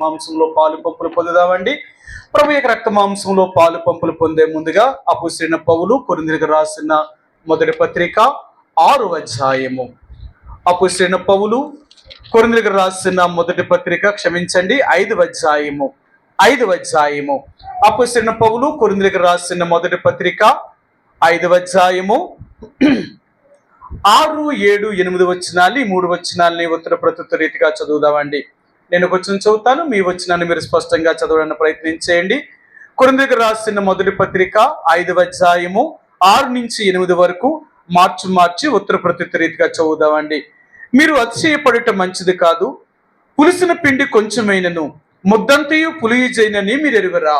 మాంసంలో పాలు పంపులు పొందుదామండి. ప్రభు యొక్క రక్త మాంసంలో పాలు పంపులు పొందే ముందుగా అపోస్తలుడైన పౌలు కొరింథీయులకు రాసిన మొదటి పత్రిక 6వ అధ్యాయము. అపోస్తలుడైన పౌలు కొరింథీయులకు రాసిన మొదటి పత్రిక 5వ అధ్యాయము. అపోస్తలుడైన పౌలు కొరింథీయులకు రాసిన మొదటి పత్రిక 5వ అధ్యాయము 6, 7, 8 వచనాలు, ఈ 3 వచనాలని ఉత్తర ప్రత్యుత్తర రీతిగా చదువుదామండి. నేను కొంచెం చదువుతాను, మీ వచనాన్ని మీరు స్పష్టంగా చదవడానికి ప్రయత్నం చేయండి. కొరింథీయులకు రాసిన మొదటి పత్రిక 5వ అధ్యాయము 6 నుంచి 8 వరకు మార్చి ఉత్తర ప్రత్యుత్తర రీతిగా చదువుదామండి. మీరు అతిశయపడటం మంచిది కాదు. పులిసిన పిండి కొంచెమైనను ముద్దంతయు పులియజైనని మీరు ఎరుగరా?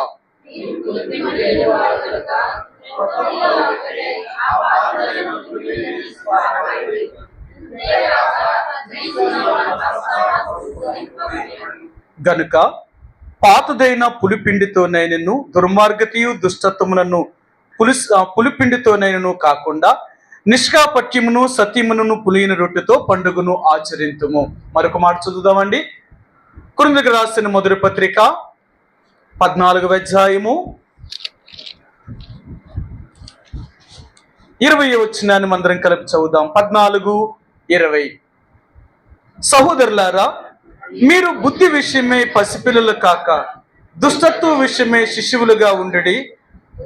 గనుక పాతదైన పులిపిండితోనైనను దుర్మార్గతయు దుష్టత్వములను పులిపిండితోనైనను కాకుండా నిష్కాపట్యమును సత్యమును పులియని రొట్టెతో పండుగను ఆచరింతుము. మరొక మాట చదువుదామండి. కొరింథీయులకు రాసిన మొదటి పత్రిక 14వ అధ్యాయము 20వ వచనాన్ని అందరం కలిపి చదువుదాం. 14, 20. సహోదరులారా, మీరు బుద్ధి విషయమై పసిపిల్లలు కాక దుష్టత్వ విషయమై శిశువులుగా ఉండుడి,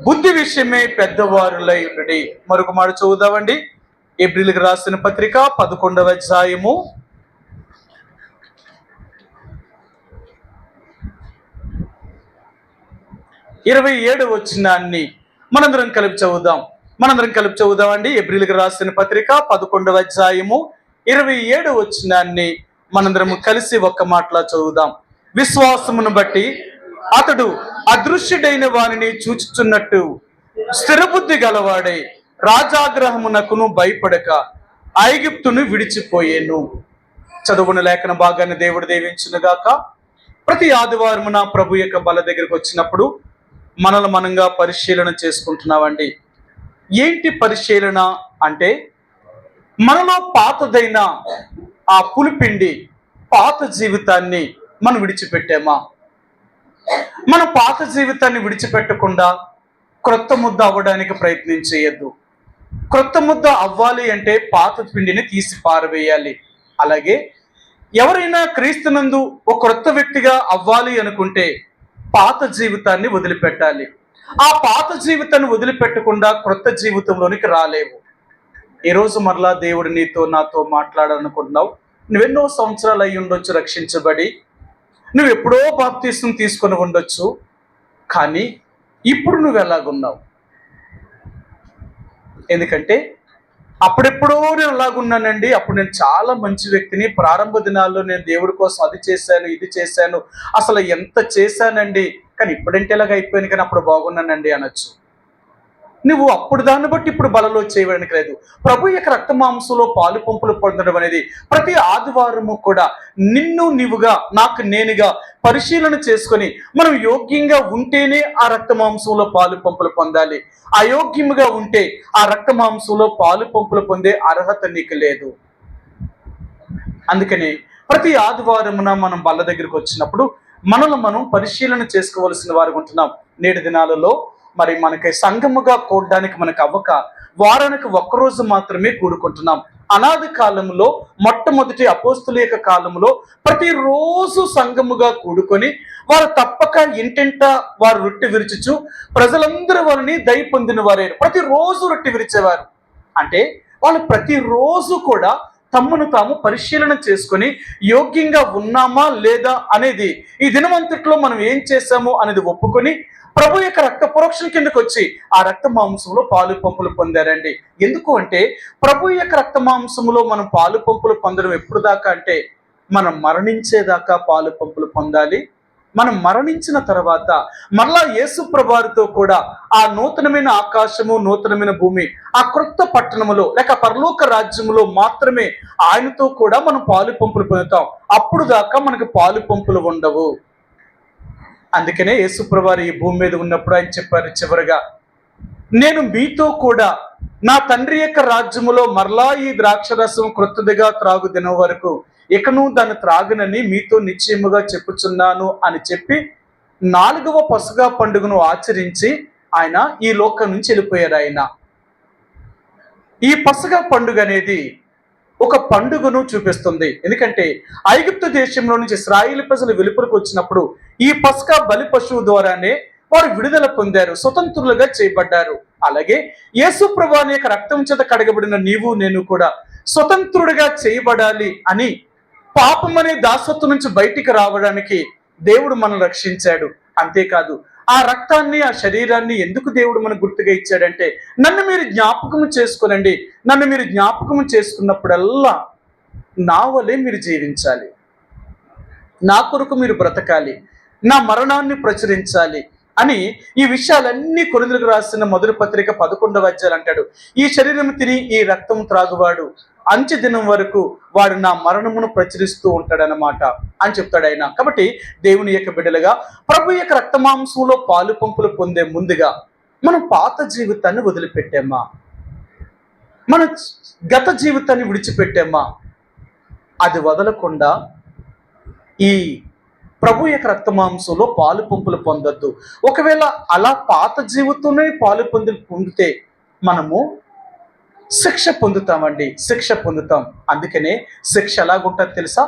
బుద్ధి విషయమై పెద్దవారులై ఉండుడి. మరొక మాట చదువుదామండి. హెబ్రీయులకు రాసిన పత్రిక 11వ అధ్యాయము 27వ వచనాన్ని మనందరం కలిపి చదువుదామండి. హెబ్రీయులకు రాసిన పత్రిక 11వ అధ్యాయము 27వ వచనాన్ని మనందరము కలిసి ఒక్క మాటలా చదువుదాం. విశ్వాసమును బట్టి అతడు అదృశ్యుడైన వానిని చూచుచున్నట్టు స్థిరబుద్ధి గలవాడై రాజాగ్రహమునకును భయపడక ఐగుప్తును విడిచిపోయేను. చదువున లేఖన భాగాన్ని దేవుడు దీవించునుగాక. ప్రతి ఆదివారమున ప్రభు యొక్క బల దగ్గరికి వచ్చినప్పుడు మనల్ని మనంగా పరిశీలన చేసుకుంటున్నామండి. ఏంటి పరిశీలన అంటే, మనలో పాతదైన ఆ పులిపిండి పాత జీవితాన్ని మనం విడిచిపెట్టామా? మన పాత జీవితాన్ని విడిచిపెట్టకుండా క్రొత్త ముద్ద అవ్వడానికి ప్రయత్నం చేయొద్దు. క్రొత్త ముద్ద అవ్వాలి అంటే పాత పిండిని తీసి పారవేయాలి. అలాగే ఎవరైనా క్రీస్తునందు ఒక క్రొత్త వ్యక్తిగా అవ్వాలి అనుకుంటే పాత జీవితాన్ని వదిలిపెట్టాలి. ఆ పాత జీవితాన్ని వదిలిపెట్టకుండా క్రొత్త జీవితంలోనికి రాలేవు. ఈరోజు మరలా దేవుడు నీతో నాతో మాట్లాడాలనుకుంటున్నావు. నువ్వెన్నో సంవత్సరాలు అయి ఉండొచ్చు రక్షించబడి, నువ్వు ఎప్పుడో బాప్తిసం తీసుకొని ఉండొచ్చు. కానీ ఇప్పుడు నువ్వు ఎలాగున్నావు? ఎందుకంటే అప్పుడెప్పుడో నేను అలాగున్నానండి, అప్పుడు నేను చాలా మంచి వ్యక్తిని, ప్రారంభ దినాల్లో నేను దేవుడి కోసం అది చేశాను, ఇది చేశాను, అసలు ఎంత చేశానండి, కానీ ఇప్పుడంటే ఇలాగ అయిపోయాను, కానీ అప్పుడు బాగున్నానండి అనొచ్చు. నువ్వు అప్పుడు దాన్ని బట్టి ఇప్పుడు బలలో చేయడానికి లేదు. ప్రభు యొక్క రక్త మాంసంలో పాలు పంపులు పొందడం అనేది ప్రతి ఆదివారము కూడా నిన్ను నీవుగా, నాకు నేనుగా పరిశీలన చేసుకొని మనం యోగ్యంగా ఉంటేనే ఆ రక్త మాంసంలో పాలు పంపులు పొందాలి. అయోగ్యముగా ఉంటే ఆ రక్త మాంసంలో పాలు పంపులు పొందే అర్హత నీకు లేదు. అందుకని ప్రతి ఆదివారమున మనం బల్ల దగ్గరికి వచ్చినప్పుడు మనల్ని మనం పరిశీలన చేసుకోవాల్సిన వారు ఉంటున్నాం. నేటి దినాలలో మరి మనకి సంఘముగా కూడడానికి మనకు అవ్వక వారానికి ఒక్కరోజు మాత్రమే కూడుకుంటున్నాం. అనాది కాలంలో మొట్టమొదటి అపోస్తుల యొక్క కాలంలో ప్రతిరోజు సంఘముగా కూడుకొని వారు తప్పక ఇంటింట వారు రొట్టె విరుచుచు ప్రజలందరూ వారిని దయ పొందిన వారే ప్రతిరోజు రొట్టె విరిచేవారు. అంటే వాళ్ళు ప్రతిరోజు కూడా తమ్మును తాము పరిశీలన చేసుకొని యోగ్యంగా ఉన్నామా లేదా అనేది, ఈ దినమంతట్లో మనం ఏం చేశాము అనేది ఒప్పుకొని ప్రభు యొక్క రక్త ప్రోక్షణ కిందకు వచ్చి ఆ రక్త మాంసంలో పాలు పంపులు పొందారండి. ఎందుకు అంటే ప్రభు యొక్క రక్త మాంసంలో మనం పాలు పంపులు పొందడం ఎప్పుడు దాకా అంటే మనం మరణించేదాకా పాలు పంపులు పొందాలి. మనం మరణించిన తర్వాత మరలా యేసు ప్రభువారితో కూడా ఆ నూతనమైన ఆకాశము, నూతనమైన భూమి, ఆ క్రొత్త పట్టణములో లేక పరలోక రాజ్యములో మాత్రమే ఆయనతో కూడా మనం పాలు పంపులు పొందుతాం. అప్పుడు దాకా మనకు పాలు పంపులు ఉండవు. అందుకనే యేసు ప్రభువారు ఈ భూమి మీద ఉన్నప్పుడు ఆయన చెప్పారు చివరిగా, నేను మీతో కూడా నా తండ్రి యొక్క రాజ్యములో మరలా ఈ ద్రాక్షరసం క్రొత్తదిగా త్రాగు దినం వరకు ఇకను దాన్ని త్రాగనని మీతో నిశ్చయముగా చెప్పుచున్నాను అని చెప్పి 4వ పసగా పండుగను ఆచరించి ఆయన ఈ లోకం నుంచి వెళ్ళిపోయారు. ఆయన ఈ పసగా పండుగ అనేది ఒక పండుగను చూపిస్తుంది. ఎందుకంటే ఐగుప్తు దేశంలో నుంచి ఇశ్రాయేలు ప్రజలు వెలుపలకు వచ్చినప్పుడు ఈ పస్కా బలి పశువు ద్వారానే వారు విడుదల పొందారు, స్వతంత్రులుగా చేయబడ్డారు. అలాగే యేసు ప్రభువు యొక్క రక్తం చేత కడగబడిన నీవు నేను కూడా స్వతంత్రుడిగా చేయబడాలి అని, పాపం అనే దాసత్వం నుంచి బయటికి రావడానికి దేవుడు మనల్ని రక్షించాడు. అంతేకాదు, ఆ రక్తాన్ని, ఆ శరీరాన్ని ఎందుకు దేవుడు మనకు గుర్తుగా ఇచ్చాడంటే, నన్ను మీరు జ్ఞాపకం చేసుకోనండి, నన్ను మీరు జ్ఞాపకం చేసుకున్నప్పుడల్లా నా వలే మీరు జీవించాలి, నా కొరకు మీరు బ్రతకాలి, నా మరణాన్ని ప్రచురించాలి అని ఈ విషయాలన్నీ కొరింథీయులకు రాసిన మొదటి పత్రిక 11వ అధ్యాయం అంటాడు. ఈ శరీరం తిని ఈ రక్తం త్రాగువాడు అంచె దినం వరకు వాడు నా మరణమును ప్రచురిస్తూ ఉంటాడనమాట అని చెప్తాడు ఆయన. కాబట్టి దేవుని యొక్క బిడ్డలుగా ప్రభు యొక్క రక్తమాంసంలో పాలు పంపులు పొందే ముందుగా మనం పాత జీవితాన్ని వదిలిపెట్టామా? మన గత జీవితాన్ని విడిచిపెట్టామా? అది వదలకుండా ఈ ప్రభు యొక్క రక్తమాంసంలో పాలు పంపులు పొందొద్దు. ఒకవేళ అలా పాత జీవితంలో పాలు పొందితే మనము శిక్ష పొందుతామండి, శిక్ష పొందుతాం. అందుకనే శిక్ష ఎలాగుంటుంది తెలుసా?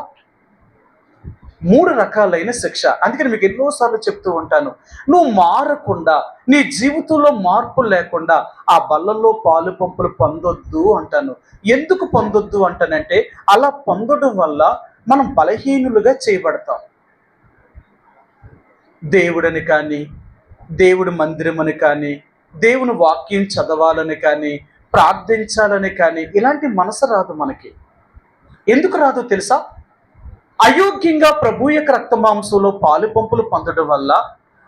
3 రకాలైన శిక్ష. అందుకని మీకు ఎన్నోసార్లు చెప్తూ ఉంటాను, నువ్వు మారకుండా, నీ జీవితంలో మార్పు లేకుండా ఆ బల్లలో పాలు పంపులు పొందొద్దు అంటాను. ఎందుకు పొందొద్దు అంటానంటే, అలా పొందడం వల్ల మనం బలహీనులుగా చేయబడతాం. దేవుడని కానీ, దేవుడి మందిరమని కానీ, దేవుని వాక్యం చదవాలని కానీ, ప్రార్థించాలని కానీ ఇలాంటి మనసు రాదు మనకి. ఎందుకు రాదో తెలుసా? అయోగ్యంగా ప్రభు యొక్క రక్తమాంసంలో పాలు పంపులు పొందడం వల్ల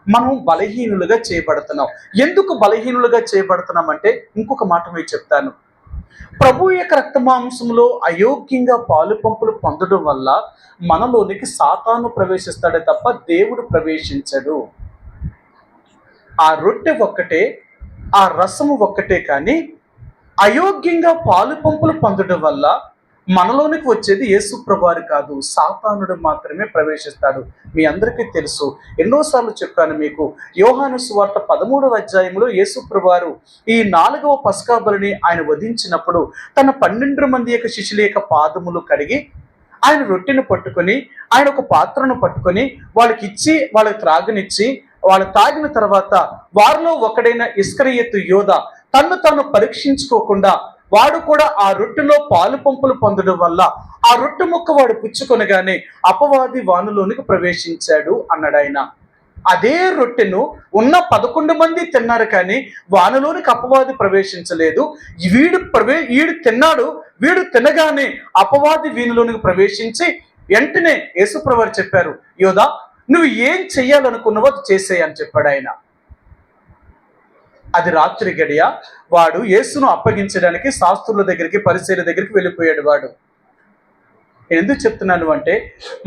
మనం బలహీనులుగా చేయబడుతున్నాం. ఎందుకు బలహీనులుగా చేయబడుతున్నాం అంటే, ఇంకొక మాట మీకు చెప్తాను. ప్రభు యొక్క రక్తమాంసంలో అయోగ్యంగా పాలు పంపులు పొందడం వల్ల మనలోనికి సాతాను ప్రవేశిస్తాడే తప్ప దేవుడు ప్రవేశించడు. ఆ రొట్టె ఒక్కటే, ఆ రసము ఒక్కటే, కానీ అయోగ్యంగా పాలు పంపులు పొందడం వల్ల మనలోనికి వచ్చేది యేసు ప్రభువారు కాదు, సాతానుడు మాత్రమే ప్రవేశిస్తాడు. మీ అందరికీ తెలుసు, ఎన్నోసార్లు చెప్పాను మీకు. యోహాను సువార్త 13వ అధ్యాయంలో యేసు ప్రభువారు ఈ 4వ పస్కా బలిని ఆయన వధించినప్పుడు తన 12 మంది యొక్క శిష్యుల యొక్క పాదములు కడిగి ఆయన రొట్టెను పట్టుకొని, ఆయన ఒక పాత్రను పట్టుకొని వాళ్ళకి ఇచ్చి, వాళ్ళకి త్రాగనిచ్చి, వాళ్ళు తాగిన తర్వాత వారిలో ఒకడైన ఇస్కరియోతు యోధ తన్ను తాను పరీక్షించుకోకుండా వాడు కూడా ఆ రొట్టెలో పాలు పంపులు పొందడం వల్ల ఆ రొట్టె ముక్క వాడు పుచ్చుకొనగానే అపవాది వానిలోనికి ప్రవేశించాడు అన్నాడు ఆయన. అదే రొట్టెను ఉన్న 11 మంది తిన్నారు, కానీ వానిలోనికి అపవాది ప్రవేశించలేదు. వీడు తిన్నాడు, వీడు తినగానే అపవాది వీనిలోనికి ప్రవేశించి వెంటనే యేసుప్రభువారు చెప్పారు, యోధా నువ్వు ఏం చెయ్యాలనుకున్నావో అది చేసేయి అని చెప్పాడు ఆయన. అది రాత్రి గడియ. వాడు యేసును అప్పగించడానికి శాస్త్రుల దగ్గరికి, పరిసయ్యుల దగ్గరికి వెళ్ళిపోయాడు. వాడు ఎందుకు చెప్తున్నాను అంటే,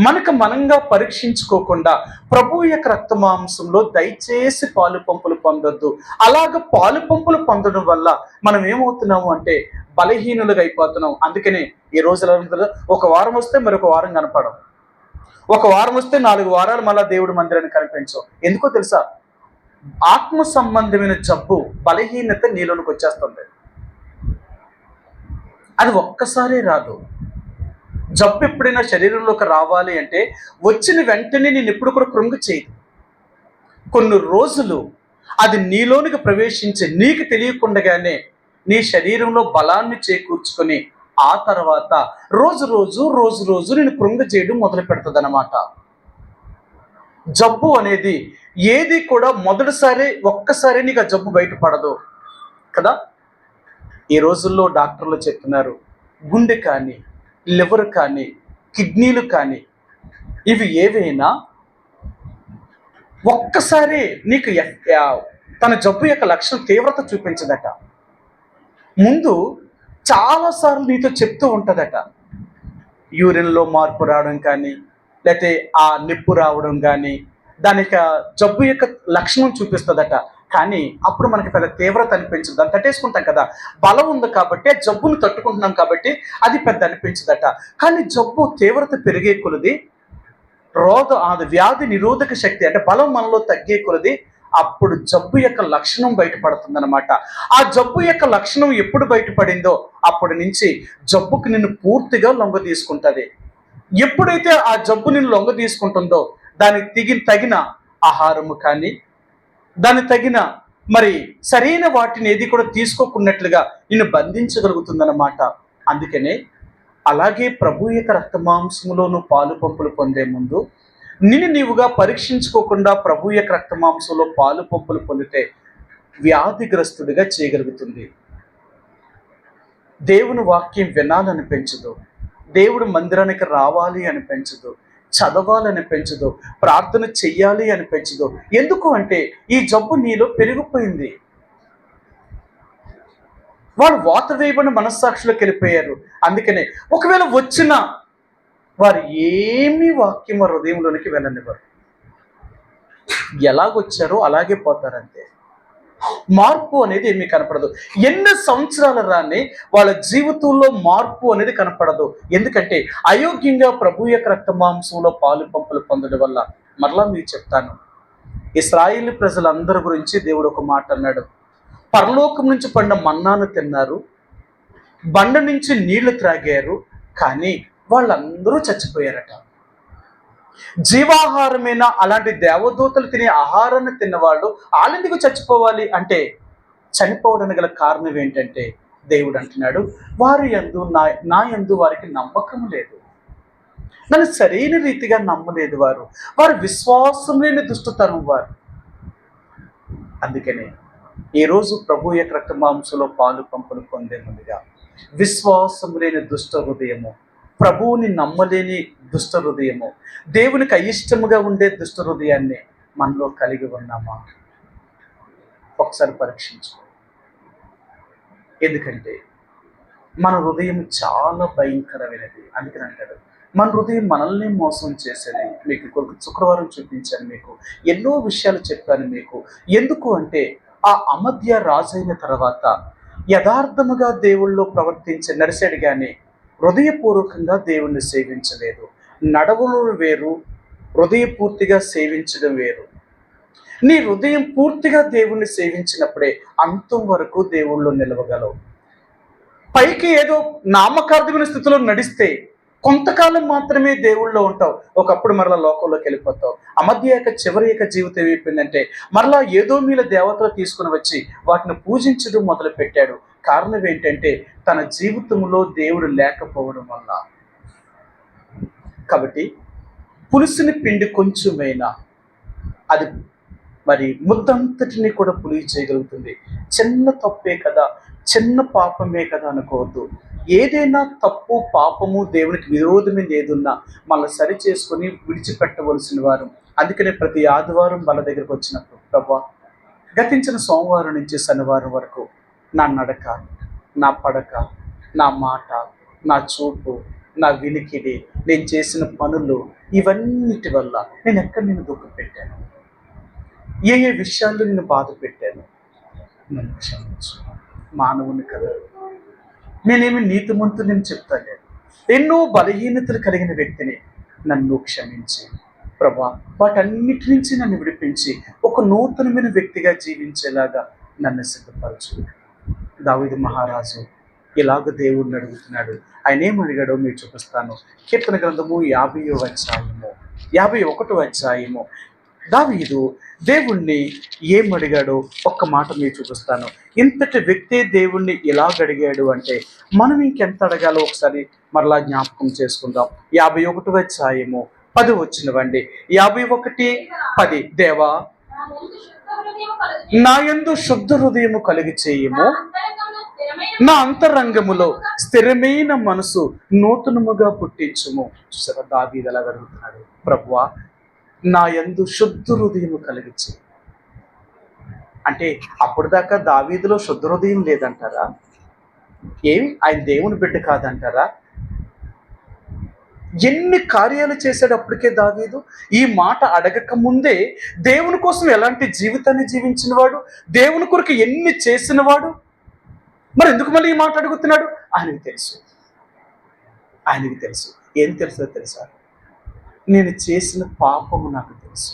మనకు మనంగా పరీక్షించుకోకుండా ప్రభు యొక్క రక్తమాంసంలో దయచేసి పాలు పంపులు పొందొద్దు. అలాగ పాలు పంపులు పొందడం వల్ల మనం ఏమవుతున్నాము అంటే బలహీనులుగా అయిపోతున్నాం. అందుకనే ఈ రోజుల ఒక వారం వస్తే మరొక వారం కనపడం, ఒక వారం వస్తే 4 వారాలు మళ్ళా దేవుడి మందిరాన్ని కనిపించవు. ఎందుకో తెలుసా? ఆత్మ సంబంధమైన జబ్బు, బలహీనత నీలోనికి వచ్చేస్తుంది. అది ఒక్కసారి రాదు. జబ్బు ఎప్పుడైనా శరీరంలోకి రావాలి అంటే వచ్చిన వెంటనే నేను ఎప్పుడు కూడా కృంగు చేయదు. కొన్ని రోజులు అది నీలోనికి ప్రవేశించి నీకు తెలియకుండానే నీ శరీరంలో బలాన్ని చేకూర్చుకొని ఆ తర్వాత రోజు రోజు నేను కృంగ చేయడం మొదలు పెడుతుంది అన్నమాట. జబ్బు అనేది ఏది కూడా ఒక్కసారి నీకు ఆ జబ్బు బయటపడదు కదా. ఈ రోజుల్లో డాక్టర్లు చెప్తున్నారు, గుండె కానీ, లివర్ కానీ, కిడ్నీలు కానీ, ఇవి ఏవైనా ఒక్కసారి నీకు తన జబ్బు యొక్క లక్షణం తీవ్రత చూపించదట. ముందు చాలాసార్లు నీతో చెప్తూ ఉంటుందట. యూరిన్లో మార్పు రావడం కానీ, లేకపోతే ఆ నిప్పు రావడం కానీ, దాని యొక్క జబ్బు యొక్క లక్షణం చూపిస్తుందట. కానీ అప్పుడు మనకి పెద్ద తీవ్రత అనిపించదు. దాన్ని తట్టేసుకుంటాం కదా, బలం ఉంది కాబట్టి, ఆ జబ్బును తట్టుకుంటున్నాం కాబట్టి అది పెద్ద అనిపించదట. కానీ జబ్బు తీవ్రత పెరిగే కొలది అది వ్యాధి నిరోధక శక్తి అంటే బలం మనలో తగ్గే కొలది అప్పుడు జబ్బు యొక్క లక్షణం బయటపడుతుందన్నమాట. ఆ జబ్బు యొక్క లక్షణం ఎప్పుడు బయటపడిందో అప్పటి నుంచి జబ్బుకి నిన్ను పూర్తిగా లొంగ తీసుకుంటుంది. ఎప్పుడైతే ఆ జబ్బు నిన్ను లొంగ తీసుకుంటుందో దానికి తగిన ఆహారము కానీ, దానికి తగిన మరి సరైన వాటిని ఏది కూడా తీసుకోకున్నట్లుగా నిన్ను బంధించగలుగుతుందన్నమాట. అందుకనే అలాగే ప్రభు యొక్క రక్త మాంసములోను పాలు పంపులు పొందే ముందు నిన్ను నీవుగా పరీక్షించుకోకుండా ప్రభు యొక్క రక్త మాంసంలో పాలు పంపులు పొందితే వ్యాధిగ్రస్తుడిగా చేయగలుగుతుంది. దేవుని వాక్యం వినాలని పెంచదు, దేవుడు మందిరానికి రావాలి అని పెంచదు, చదవాలని పెంచదు, ప్రార్థన చెయ్యాలి అని పెంచదు. ఎందుకు అంటే ఈ జబ్బు నీలో పెరిగిపోయింది. వాళ్ళు వాత వేయబడిన మనస్సాక్షులకు వెళ్ళిపోయారు. అందుకనే ఒకవేళ వచ్చినా వారు ఏమీ వాక్యం హృదయంలోనికి వెళ్ళనివ్వరు. ఎలాగొచ్చారో అలాగే పోతారంతే. మార్పు అనేది ఏమీ కనపడదు. ఎన్ని సంవత్సరాలు రాని వాళ్ళ జీవితంలో మార్పు అనేది కనపడదు. ఎందుకంటే అయోగ్యంగా ప్రభు యొక్క రక్త మాంసంలో పాలు పంపులు పొందడం వల్ల. మరలా మీకు చెప్తాను, ఇశ్రాయేలు ప్రజలందరి గురించి దేవుడు ఒక మాట అన్నాడు. పరలోకం నుంచి పడిన మన్నాను తిన్నారు, బండ నుంచి నీళ్లు త్రాగారు, కానీ వాళ్ళందరూ చచ్చిపోయారట. జీవాహారమైన అలాంటి దేవదూతలు తినే ఆహారాన్ని తిన్నవాళ్ళు వాళ్ళెందుకు చచ్చిపోవాలి అంటే, చనిపోవడానికి గల కారణం ఏంటంటే దేవుడు అంటున్నాడు, వారి యందు నా యందు వారికి నమ్మకం లేదు, నన్ను సరైన రీతిగా నమ్మలేదు వారు విశ్వాసం లేని దుష్టతనం వారు. అందుకనే ఈరోజు ప్రభు యొక్క రక్త మాంసంలో పాలు పంపులు పొందే ముందుగా విశ్వాసం లేని దుష్ట హృదయము, ప్రభువుని నమ్మలేని దుష్ట హృదయము, దేవునికి అయిష్టముగా ఉండే దుష్ట హృదయాన్ని మనలో కలిగి ఉన్నామా ఒకసారి పరీక్షించుకో. ఎందుకంటే మన హృదయం చాలా భయంకరమైనది. అందుకని అంటారు, మన హృదయం మనల్ని మోసం చేసేది. మీకు శుక్రవారం చూపించాను, మీకు ఎన్నో విషయాలు చెప్పాను మీకు. ఎందుకు అంటే ఆ అమధ్య రాజైన తర్వాత యథార్థముగా దేవుళ్ళో నడిచాడు కానీ హృదయపూర్వకంగా దేవుణ్ణి సేవించలేదు. నడవలు వేరు, హృదయపూర్తిగా సేవించడం వేరు. నీ హృదయం పూర్తిగా దేవుణ్ణి సేవించినప్పుడే అంతం వరకు దేవుళ్ళు నిలవగలవు. పైకి ఏదో నామకార్థమైన స్థితిలో నడిస్తే కొంతకాలం మాత్రమే దేవుళ్ళలో ఉంటావు, ఒకప్పుడు మరలా లోకంలోకి వెళ్ళిపోతావు. అమధ్య యొక్క చివరి యొక్క జీవితం ఏమైపోయిందంటే మరలా ఏదో మీల దేవతలు తీసుకుని వచ్చి వాటిని పూజించడం మొదలు పెట్టాడు. కారణం ఏంటంటే తన జీవితంలో దేవుడు లేకపోవడం వల్ల. కాబట్టి పులుసుని పిండి కొంచెమైనా అది మరి ముద్దంతటిని కూడా పులిగి చేయగలుగుతుంది. చిన్న తప్పే కదా, చిన్న పాపమే కదా అనుకోవద్దు. ఏదైనా తప్పు పాపము దేవునికి విరోధమైనది ఏదున్నా మళ్ళీ సరి చేసుకొని విడిచిపెట్టవలసిన వారు. అందుకనే ప్రతి ఆదివారం వాళ్ళ దగ్గరకు వచ్చినప్పుడు, ప్రభా గతించిన సోమవారం నుంచి శనివారం వరకు నా నడక, నా పడక, నా మాట, నా చూపు, నా వినికిడి, నేను చేసిన పనులు, ఇవన్నిటి వల్ల నేను ఎక్కడ నేను దుఃఖం పెట్టాను, ఏ విషయాల్లో నేను బాధ పెట్టాను, నన్ను క్షమించు. మానవుని కదా, నేనేమి నీతిమంతుడు నేను చెప్తాను, ఎన్నో బలహీనతలు కలిగిన వ్యక్తిని, నన్ను క్షమించి ప్రభా వాటన్నిటి నుంచి నన్ను విడిపించి ఒక నూతనమైన వ్యక్తిగా జీవించేలాగా నన్ను సిద్ధపరచు. దావీదు మహారాజు ఇలాగ దేవుడిని అడుగుతున్నాడు. ఆయన ఏం అడిగాడో మీరు చూపిస్తాను. కీర్తన గ్రంథము 51వ అధ్యాయము దావీదు దేవుణ్ణి ఏం అడిగాడో ఒక్క మాట మీరు చూపిస్తాను. ఇంతటి వ్యక్తి దేవుణ్ణి ఎలాగ అడిగాడు అంటే మనం ఇంకెంత అడగాలో ఒకసారి మరలా జ్ఞాపకం చేసుకుందాం. 51వ అధ్యాయము 10 వచ్చినవండి. 51:10 దేవా నా యందు శుద్ధ హృదయము కలిగి చేయము, నా అంతరంగములో స్థిరమైన మనసు నూతనముగా పుట్టించుము. చూసారా దావీదు ఎలా అడుగుతున్నాడు, ప్రభువా నా యందు శుద్ధ హృదయము కలిగించు. అంటే అప్పుడు దాకా దావీదులో శుద్ధ హృదయం లేదంటారా? ఏమి ఆయన దేవుని బిడ్డ కాదంటారా? ఎన్ని కార్యాలు చేశాడు అప్పటికే దావీదు. ఈ మాట అడగక ముందే దేవుని కోసం ఎలాంటి జీవితాన్ని జీవించిన వాడు, దేవుని కొరకు ఎన్ని చేసిన వాడు. మరి ఎందుకు మళ్ళీ ఈ మాట అడుగుతున్నాడు? ఆయనకి తెలుసు. ఆయనకి తెలుసు. ఏం తెలుసో తెలుసా? నేను చేసిన పాపము నాకు తెలుసు.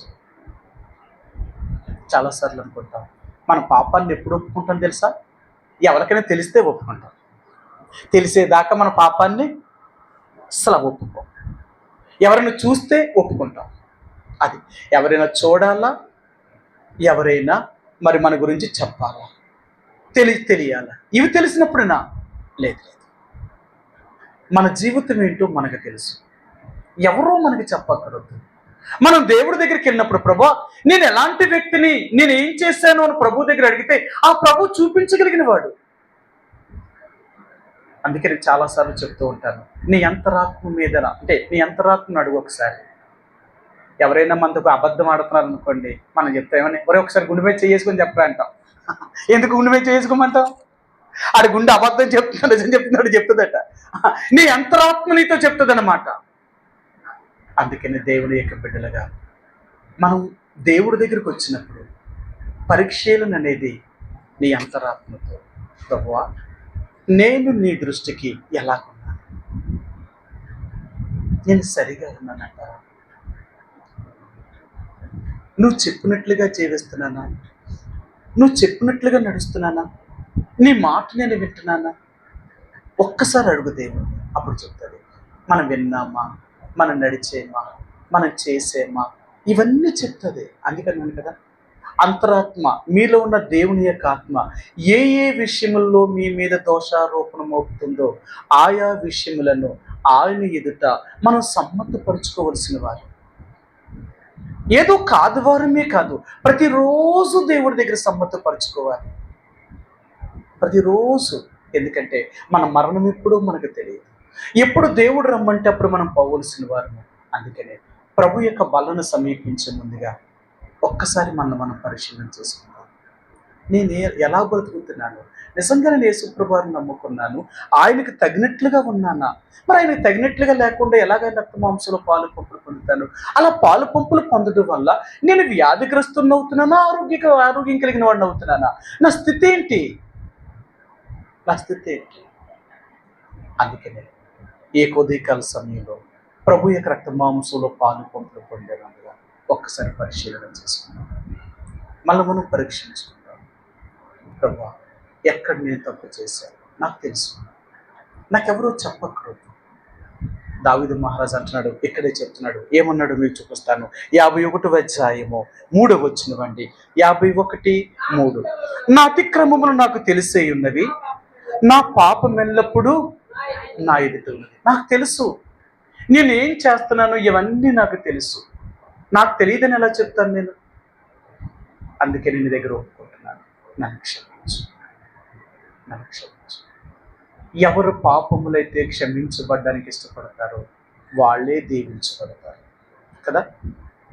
చాలాసార్లు అనుకుంటాం, మన పాపాన్ని ఎప్పుడు ఒప్పుకుంటాం తెలుసా? ఎవరికైనా తెలిస్తే ఒప్పుకుంటాం. తెలిసేదాకా మన పాపాన్ని అసలు ఒప్పుకోం. ఎవరైనా చూస్తే ఒప్పుకుంటాం. అది ఎవరైనా చూడాలా, ఎవరైనా మరి మన గురించి చెప్పాలా, తెలియాలా, ఇవి తెలిసినప్పుడేనా? లేదు. మన జీవితం ఏంటో మనకు తెలుసు. ఎవరో మనకి చెప్పక్కర్లేదు. మనం దేవుడి దగ్గరికి వెళ్ళినప్పుడు, ప్రభా నేను ఎలాంటి వ్యక్తిని, నేను ఏం చేశాను అని ప్రభు దగ్గర అడిగితే ఆ ప్రభు చూపించగలిగిన వాడు. అందుకే నేను చాలాసార్లు చెప్తూ ఉంటాను, నీ అంతరాత్మ మీద అంటే నీ అంతరాత్మను అడుగు ఒకసారి. ఎవరైనా మనకు అబద్ధం ఆడుతున్నారు అనుకోండి, మనం చెప్తామని ఒరే ఒకసారి గుండె మీద చేసుకొని చెప్పరా అంటాం. ఎందుకు గుండె మీద చేసుకోమంటాం? ఆడి గుండె అబద్ధం చెప్తున్నాడు, నిజం చెప్తున్నాడు చెప్తుందట. నీ అంతరాత్మ నీతో చెప్తుంది అన్నమాట. అందుకని దేవుని యొక్క బిడ్డలుగా మనం దేవుడి దగ్గరికి వచ్చినప్పుడు పరిశీలన అనేది నీ అంతరాత్మతో, ప్రభువా నేను నీ దృష్టికి ఎలా ఉన్నాను, నేను సరిగా ఉన్నానంటారా, నువ్వు చెప్పినట్లుగా జీవిస్తున్నానా, నువ్వు చెప్పినట్లుగా నడుస్తున్నానా, నీ మాట నేను వింటున్నానా? ఒక్కసారి అడుగు దేవుడు, అప్పుడు చెప్తుంది. మనం విన్నామా, మనం నడిచేమా, మనం చేసేమా, ఇవన్నీ చెప్తుంది. అందుకని కదా అంతరాత్మ, మీలో ఉన్న దేవుని యొక్క ఆత్మ ఏ ఏ విషయముల్లో మీ మీద దోషారోపణ మోపుతుందో ఆయా విషయములను ఆయన ఎదుట మనం సమ్మతపరుచుకోవలసిన వారు. ఏదో కాదు వారమే కాదు, ప్రతిరోజు దేవుడి దగ్గర సమ్మతపరుచుకోవాలి. ప్రతిరోజు. ఎందుకంటే మన మరణం ఎప్పుడో మనకు తెలియదు. ఎప్పుడు దేవుడు రమ్మంటే అప్పుడు మనం పోవలసిన వారు. అందుకనే ప్రభు యొక్క బలను సమీపించే ముందుగా ఒక్కసారి మనం పరిశీలన చేసుకుందాం. నేను ఎలా బ్రతుకుతున్నాను? నిజంగా నేను యేసుప్రభువుని నమ్ముకున్నాను, ఆయనకు తగినట్లుగా ఉన్నానా? మరి ఆయనకు తగినట్లుగా లేకుండా ఎలాగైనా రక్త మాంసంలో పాలు పంపులు పొందుతాను? అలా పాలు పంపులు పొందడం వల్ల నేను వ్యాధిగ్రస్తుని అవుతున్నానా, ఆరోగ్యం కలిగిన వాడిని అవుతున్నానా? నా స్థితి ఏంటి? అందుకనే ఏ కొద్దికాల సమయంలో ప్రభు యొక్క రక్త మాంసంలో పాలు పంపులు పొందేలాగా ఒక్కసారి పరిశీలన చేసుకుందాం. మళ్ళీ మనం పరీక్షించుకుందాం. ప్రభు ఎక్కడ నేను తప్పు చేశాను నాకు తెలుసు, నాకెవరో చెప్పక్కర్లేదు. దావీదు మహారాజు అంటున్నాడు, ఇక్కడే చెప్తున్నాడు. ఏమన్నాడు మీకు చూపిస్తాను. 51వ అధ్యాయము 3వ వచనమండి. 51:3. నా అతిక్రమములు నాకు తెలిసే ఉన్నవి, నా పాపం ఎల్లప్పుడూ నా ఎదుట ఉన్నది. నాకు తెలుసు నేను ఏం చేస్తున్నానో, ఇవన్నీ నాకు తెలుసు. నాకు తెలియదని ఎలా చెప్తాను నేను? అందుకే నేను దగ్గర ఒప్పుకుంటున్నాను, నన్ను క్షమించు. ఎవరు పాపములైతే క్షమించబడ్డానికి ఇష్టపడతారో వాళ్ళే దీవించబడతారు కదా.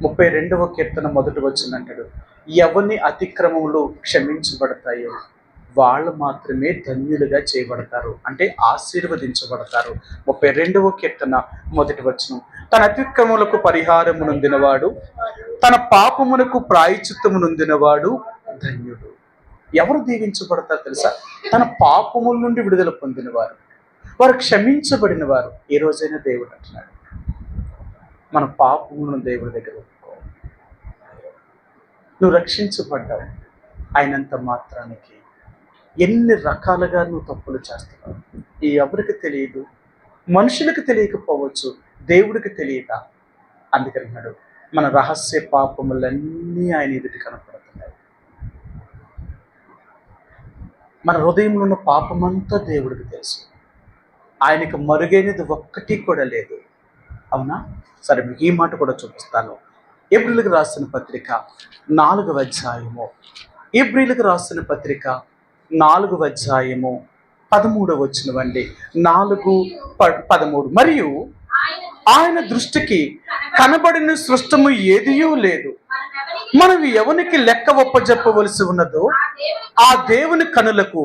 32వ కీర్తన 1వ వచనం అంటాడు, ఎవని అతిక్రమములు క్షమించబడతాయో వాళ్ళు మాత్రమే ధన్యులుగా చేయబడతారు, అంటే ఆశీర్వదించబడతారు. 32వ కీర్తన 1వ వచనం, తన అతిక్రమములకు పరిహారము నొందినవాడు, తన పాపమునకు ప్రాయశ్చిత్తము నొందినవాడు ధన్యుడు. ఎవరు దీవించబడతారు తెలుసా? తన పాపముల నుండి విడుదల పొందినవారు, వారు క్షమించబడిన వారు. ఏ రోజైనా దేవుడు అంటున్నాడు, మన పాపములను దేవుడి దగ్గర ఒప్పుకోవాలి. నువ్వు రక్షించబడ్డావు అయినంత మాత్రానికి ఎన్ని రకాలుగా నువ్వు తప్పులు చేస్తున్నావు ఈ ఎవరికి తెలియదు, మనుషులకు తెలియకపోవచ్చు, దేవుడికి తెలియదా? అందుకన్నాడు మన రహస్య పాపములన్నీ ఆయన ఎదుటి కనపడుతున్నాయి. మన హృదయంలో ఉన్న పాపమంతా దేవుడికి తెలుసు. ఆయనకు మరుగైనది ఒక్కటి కూడా లేదు. అవునా? సరే, మీకు ఈ మాట కూడా చూపిస్తాను. ఏప్రిల్కి రాసిన పత్రిక 4వ అధ్యాయము, ఏప్రిల్కి రాసిన పత్రిక 4వ అధ్యాయము 13వ వచనం అండి. 4:13. మరియు ఆయన దృష్టికి కనబడిన సృష్టము ఏదియూ లేదు, మనం ఎవనికి లెక్క ఒప్పజెప్పవలసి ఉన్నదో ఆ దేవుని కనులకు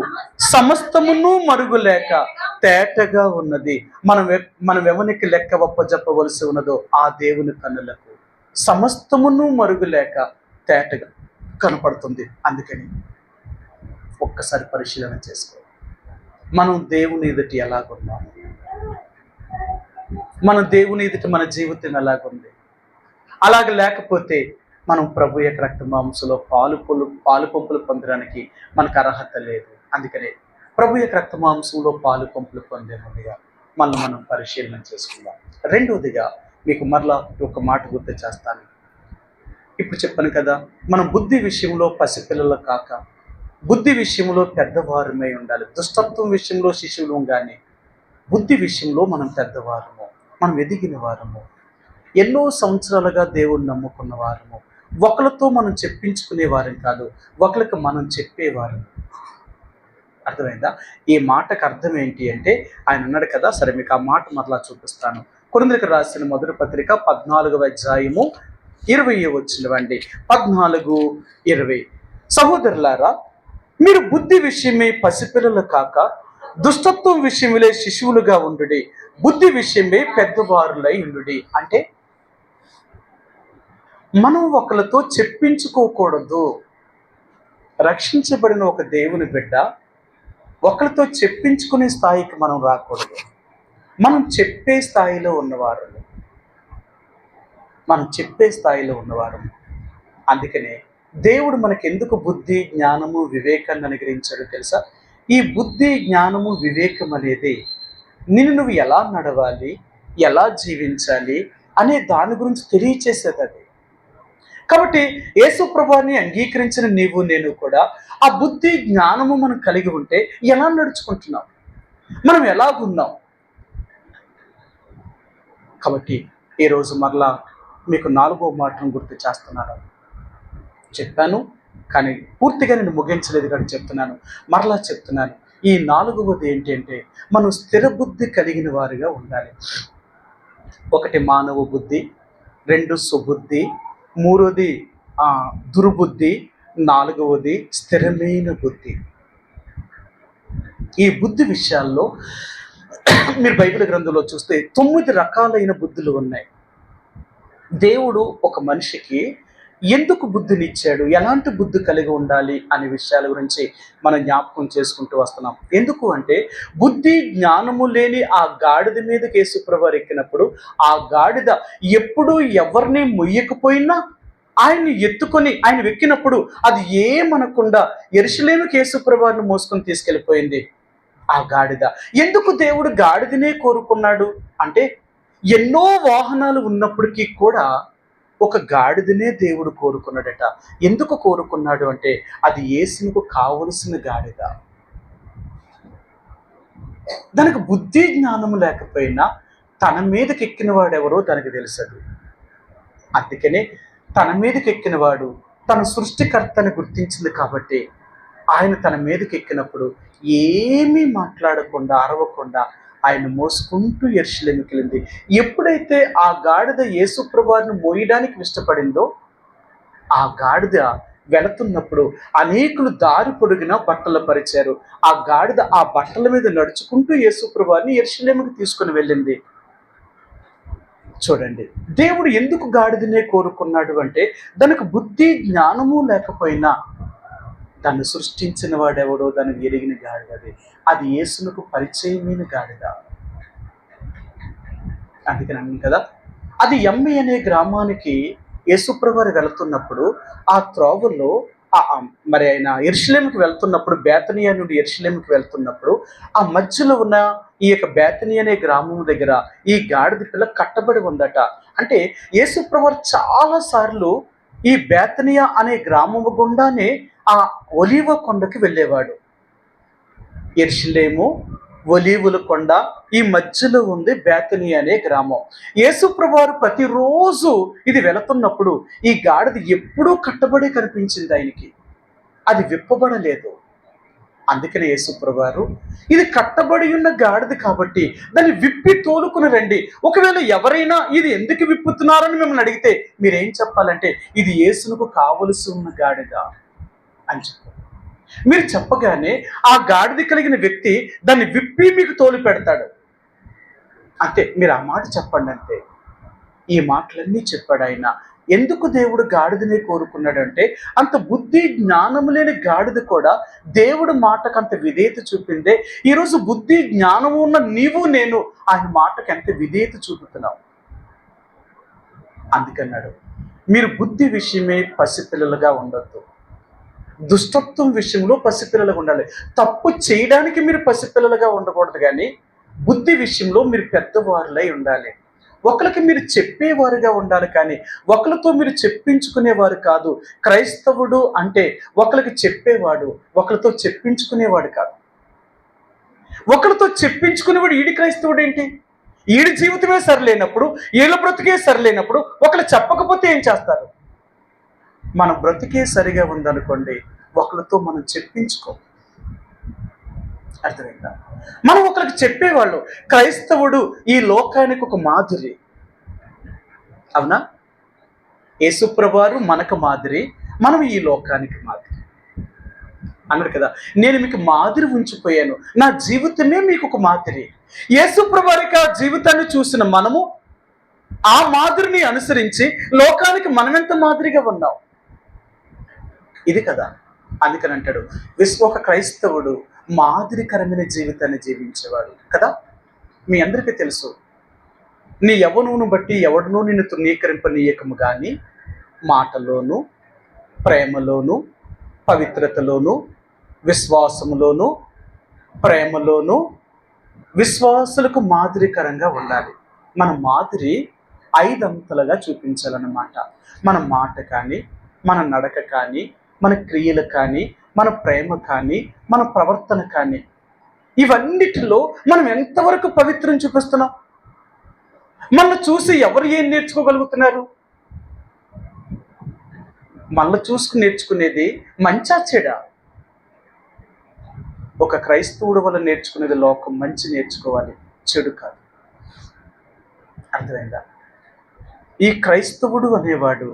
సమస్తమును మరుగులేక తేటగా ఉన్నది. మనం ఎవనికి లెక్క ఒప్పజెప్పవలసి ఉన్నదో ఆ దేవుని కనులకు సమస్తమును మరుగులేక తేటగా కనపడుతుంది. అందుకని ఒక్కసారి పరిశీలన చేసుకో, మనం దేవుని ఎదుటి ఎలాగున్నాము, మనం దేవుని ఎదుటి మన జీవితం ఎలాగుంది. అలాగ లేకపోతే మనం ప్రభు యొక్క రక్త మాంసంలో పాలు పంపులు పొందడానికి మనకు అర్హత లేదు. అందుకనే ప్రభు యొక్క రక్త మాంసంలో పాలు పంపులు పొందే ముందుగా మనం పరిశీలన చేసుకుందాం. రెండవదిగా మీకు మరలా ఒక మాట గుర్తు చేస్తాను. ఇప్పుడు చెప్పాను కదా, మనం బుద్ధి విషయంలో పసిపిల్లలు కాక బుద్ధి విషయంలో పెద్దవారమై ఉండాలి. దుష్టత్వం విషయంలో శిశువులు కానీ బుద్ధి విషయంలో మనం పెద్దవారము, మనం ఎదిగిన వారము, ఎన్నో సంవత్సరాలుగా దేవుణ్ణి నమ్ముకున్న వారము. ఒకరితో మనం చెప్పించుకునే వారం కాదు, ఒకరికి మనం చెప్పేవారం. అర్థమైందా? ఈ మాటకు అర్థం ఏంటి అంటే, ఆయన అన్నాడు కదా, సరే మీకు ఆ మాట మరలా చూపిస్తాను. కొరింథీయులకు రాసిన మొదటి పత్రిక 14వ అధ్యాయము 20వ వచనం. 14:20. సహోదరులారా, మీరు బుద్ధి విషయమే పసిపిల్లలు కాక దుష్టత్వం విషయములే శిశువులుగా ఉండుడి, బుద్ధి విషయమే పెద్దవారులై ఉండుడి. అంటే మనం ఒకరితో చెప్పించుకోకూడదు. రక్షించబడిన ఒక దేవుని బిడ్డ ఒకరితో చెప్పించుకునే స్థాయికి మనం రాకూడదు. మనం చెప్పే స్థాయిలో ఉన్నవారు, అందుకనే దేవుడు మనకి ఎందుకు బుద్ధి, జ్ఞానము, వివేకాన్ని అనుగ్రహించాడో తెలుసా? ఈ బుద్ధి, జ్ఞానము, వివేకం అనేది నువ్వు ఎలా నడవాలి, ఎలా జీవించాలి అనే దాని గురించి తెలియచేసేది అది. కాబట్టి యేసు ప్రభువుని అంగీకరించిన నీవు నేను కూడా ఆ బుద్ధి, జ్ఞానము మనం కలిగి ఉంటే ఎలా నడుచుకుంటున్నాం, మనం ఎలాగున్నాం. కాబట్టి ఈరోజు మరలా మీకు 4వ మాటను గుర్తు చేస్తున్నాను. చెప్పాను కానీ పూర్తిగా నేను ముగించలేదు కానీ చెప్తున్నాను, మరలా చెప్తున్నాను. ఈ 4వది ఏంటి అంటే, మనం స్థిర బుద్ధి కలిగిన వారిగా ఉండాలి. 1 మానవ బుద్ధి, 2 సుబుద్ధి, 3వది దుర్బుద్ధి, 4వది స్థిరమైన బుద్ధి. ఈ బుద్ధి విషయాల్లో మీరు బైబిల్ గ్రంథంలో చూస్తే 9 రకాలైన బుద్ధులు ఉన్నాయి. దేవుడు ఒక మనిషికి ఎందుకు బుద్ధినిచ్చాడు, ఎలాంటి బుద్ధి కలిగి ఉండాలి అనే విషయాల గురించి మనం జ్ఞాపకం చేసుకుంటూ వస్తున్నాం. ఎందుకు అంటే, బుద్ధి జ్ఞానము లేని ఆ గాడిద మీదకి యేసుప్రభువారు ఎక్కినప్పుడు ఆ గాడిద ఎప్పుడు ఎవరిని మొయ్యకపోయినా ఆయన్ని ఎత్తుకొని ఆయన ఎక్కినప్పుడు అది ఏమనకుండా యెరూషలేముకి యేసుప్రభువారిని మోసుకొని తీసుకెళ్ళిపోయింది ఆ గాడిద. ఎందుకు దేవుడు గాడిదనే కోరుకున్నాడు అంటే, ఎన్నో వాహనాలు ఉన్నప్పటికీ కూడా ఒక గాడిదనే దేవుడు కోరుకున్నాడట. ఎందుకు కోరుకున్నాడు అంటే, అది యేసుకు కావలసిన గాడిద. దానికి బుద్ధి జ్ఞానం లేకపోయినా తన మీదకి ఎక్కిన వాడెవరో దానికి తెలుసదు. అందుకనే తన మీదకి ఎక్కిన వాడు తన సృష్టికర్తని గుర్తించింది కాబట్టి ఆయన తన మీదకి ఎక్కినప్పుడు ఏమీ మాట్లాడకుండా, అరవకుండా ఆయన మోసుకుంటూ యెరూషలేముకి వెళ్ళింది. ఎప్పుడైతే ఆ గాడిద యేసుప్రభువారిని మోయడానికి ఇష్టపడిందో, ఆ గాడిద వెళుతున్నప్పుడు అనేకులు దారి పొడుగున బట్టలు పరిచారు. ఆ గాడిద ఆ బట్టల మీద నడుచుకుంటూ యేసుప్రభువారిని యెరూషలేముకి తీసుకుని వెళ్ళింది. చూడండి, దేవుడు ఎందుకు గాడిదనే కోరుకున్నాడు అంటే, దానికి బుద్ధి జ్ఞానము లేకపోయినా దాన్ని సృష్టించిన వాడెవడో దానికి ఎరిగిన గాడిద. అది యేసునకు పరిచయమైన గాడిద. అందుకని అన్నాను కదా, అది ఎమ్మి అనే గ్రామానికి యేసుప్రభువారు వెళుతున్నప్పుడు ఆ త్రోవలో మరి ఆయన యెరూషలేముకి వెళ్తున్నప్పుడు, బేతనియా నుండి యెరూషలేముకి వెళ్తున్నప్పుడు ఆ మధ్యలో ఉన్న ఈ యొక్క బేతనియా అనే గ్రామం దగ్గర ఈ గాడిద పిల్ల కట్టబడి ఉందట. అంటే యేసుప్రభువారు చాలా సార్లు ఈ బేతనియా అనే గ్రామము గుండానే ఆ ఒలీవ కొండకి వెళ్ళేవాడు. యెరూషలేము, ఒలీవుల కొండ ఈ మధ్యలో ఉంది బేతనియా అనే గ్రామం. యేసుప్రభువారు ప్రతిరోజు ఇది వెళుతున్నప్పుడు ఈ గాడిద ఎప్పుడూ కట్టబడి కనిపించింది ఆయనకి, అది విప్పబడలేదు. అందుకని యేసుప్రభువారు ఇది కట్టబడి ఉన్న గాడిద కాబట్టి దాన్ని విప్పి తోలుకుని రండి. ఒకవేళ ఎవరైనా ఇది ఎందుకు విప్పుతున్నారని మిమ్మల్ని అడిగితే మీరేం చెప్పాలంటే ఇది యేసునకు కావలసి ఉన్న గాడిద అని చెప్పారు. మీరు చెప్పగానే ఆ గాడిద కలిగిన వ్యక్తి దాన్ని విప్పి మీకు తోలు పెడతాడు. అంతే, మీరు ఆ మాట చెప్పండి అంతే. ఈ మాటలన్నీ చెప్పాడు ఆయన. ఎందుకు దేవుడు గాడిదనే కోరుకున్నాడంటే అంత బుద్ధి జ్ఞానము లేని గాడిద కూడా దేవుడు మాటకు అంత విధేయత చూపిందే. ఈరోజు బుద్ధి జ్ఞానము ఉన్న నీవు నేను ఆయన మాటకు ఎంత విధేయత చూపుతున్నావు. అందుకన్నాడు మీరు బుద్ధి విషయమే పసిపిల్లలుగా ఉండొద్దు, దుష్టత్వం విషయంలో పసిపిల్లలుగా ఉండాలి. తప్పు చేయడానికి మీరు పసిపిల్లలుగా ఉండకూడదు, కానీ బుద్ధి విషయంలో మీరు పెద్దవారులై ఉండాలి. ఒకరికి మీరు చెప్పేవారుగా ఉండాలి, కానీ ఒకరితో మీరు చెప్పించుకునేవారు కాదు. క్రైస్తవుడు అంటే ఒకరికి చెప్పేవాడు, ఒకరితో చెప్పించుకునేవాడు కాదు. ఒకరితో చెప్పించుకునేవాడు ఈడి క్రైస్తవుడు ఏంటి? ఈడి జీవితమే సరిలేనప్పుడు, ఈళ్ళ బ్రతికే సరిలేనప్పుడు ఒకరు చెప్పకపోతే ఏం చేస్తారు? మన బ్రతికే సరిగా ఉందనుకోండి, ఒకరితో మనం చెప్పించుకో. అర్థమైందా? మనం ఒకరికి చెప్పేవాళ్ళు. క్రైస్తవుడు ఈ లోకానికి ఒక మాదిరి, అవునా? యేసుప్రభువారు మనకు మాదిరి, మనం ఈ లోకానికి మాదిరి అన్నాడు కదా. నేను మీకు మాదిరి ఉంచిపోయాను, నా జీవితమే మీకు ఒక మాదిరి. యేసుప్రభువారికి ఆ జీవితాన్ని చూసిన మనము ఆ మాదిరిని అనుసరించి లోకానికి మనమెంత మాదిరిగా ఉన్నాం. ఇది కదా. అందుకని అంటాడు ఒక క్రైస్తవుడు మాదిరికరమైన జీవితాన్ని జీవించేవాడు కదా. మీ అందరికీ తెలుసు, నీ యవ్వనమును బట్టి ఎవడనూ నిన్ను తృణీకరింపనీయకము కానీ మాటలోను, ప్రేమలోను, పవిత్రతలోను, విశ్వాసములోను, ప్రేమలోను విశ్వాసులకు మాదిరికరంగా ఉండాలి. మన మాదిరి 5 అంతలుగా చూపించాలన్నమాట. మన మాట కానీ, మన నడక కానీ, మన క్రియలు కానీ, మన ప్రేమ కానీ, మన ప్రవర్తన కానీ, ఇవన్నిటిలో మనం ఎంతవరకు పవిత్రం చూపిస్తున్నాం? మనల్ని చూసి ఎవరు ఏం నేర్చుకోగలుగుతున్నారు? మనల్ని చూసుకుని నేర్చుకునేది మంచా చెడా? ఒక క్రైస్తవుడు వల్ల నేర్చుకునేది లోకం మంచి నేర్చుకోవాలి, చెడు కాదు. అర్థమైందా? ఈ క్రైస్తవుడు అనేవాడు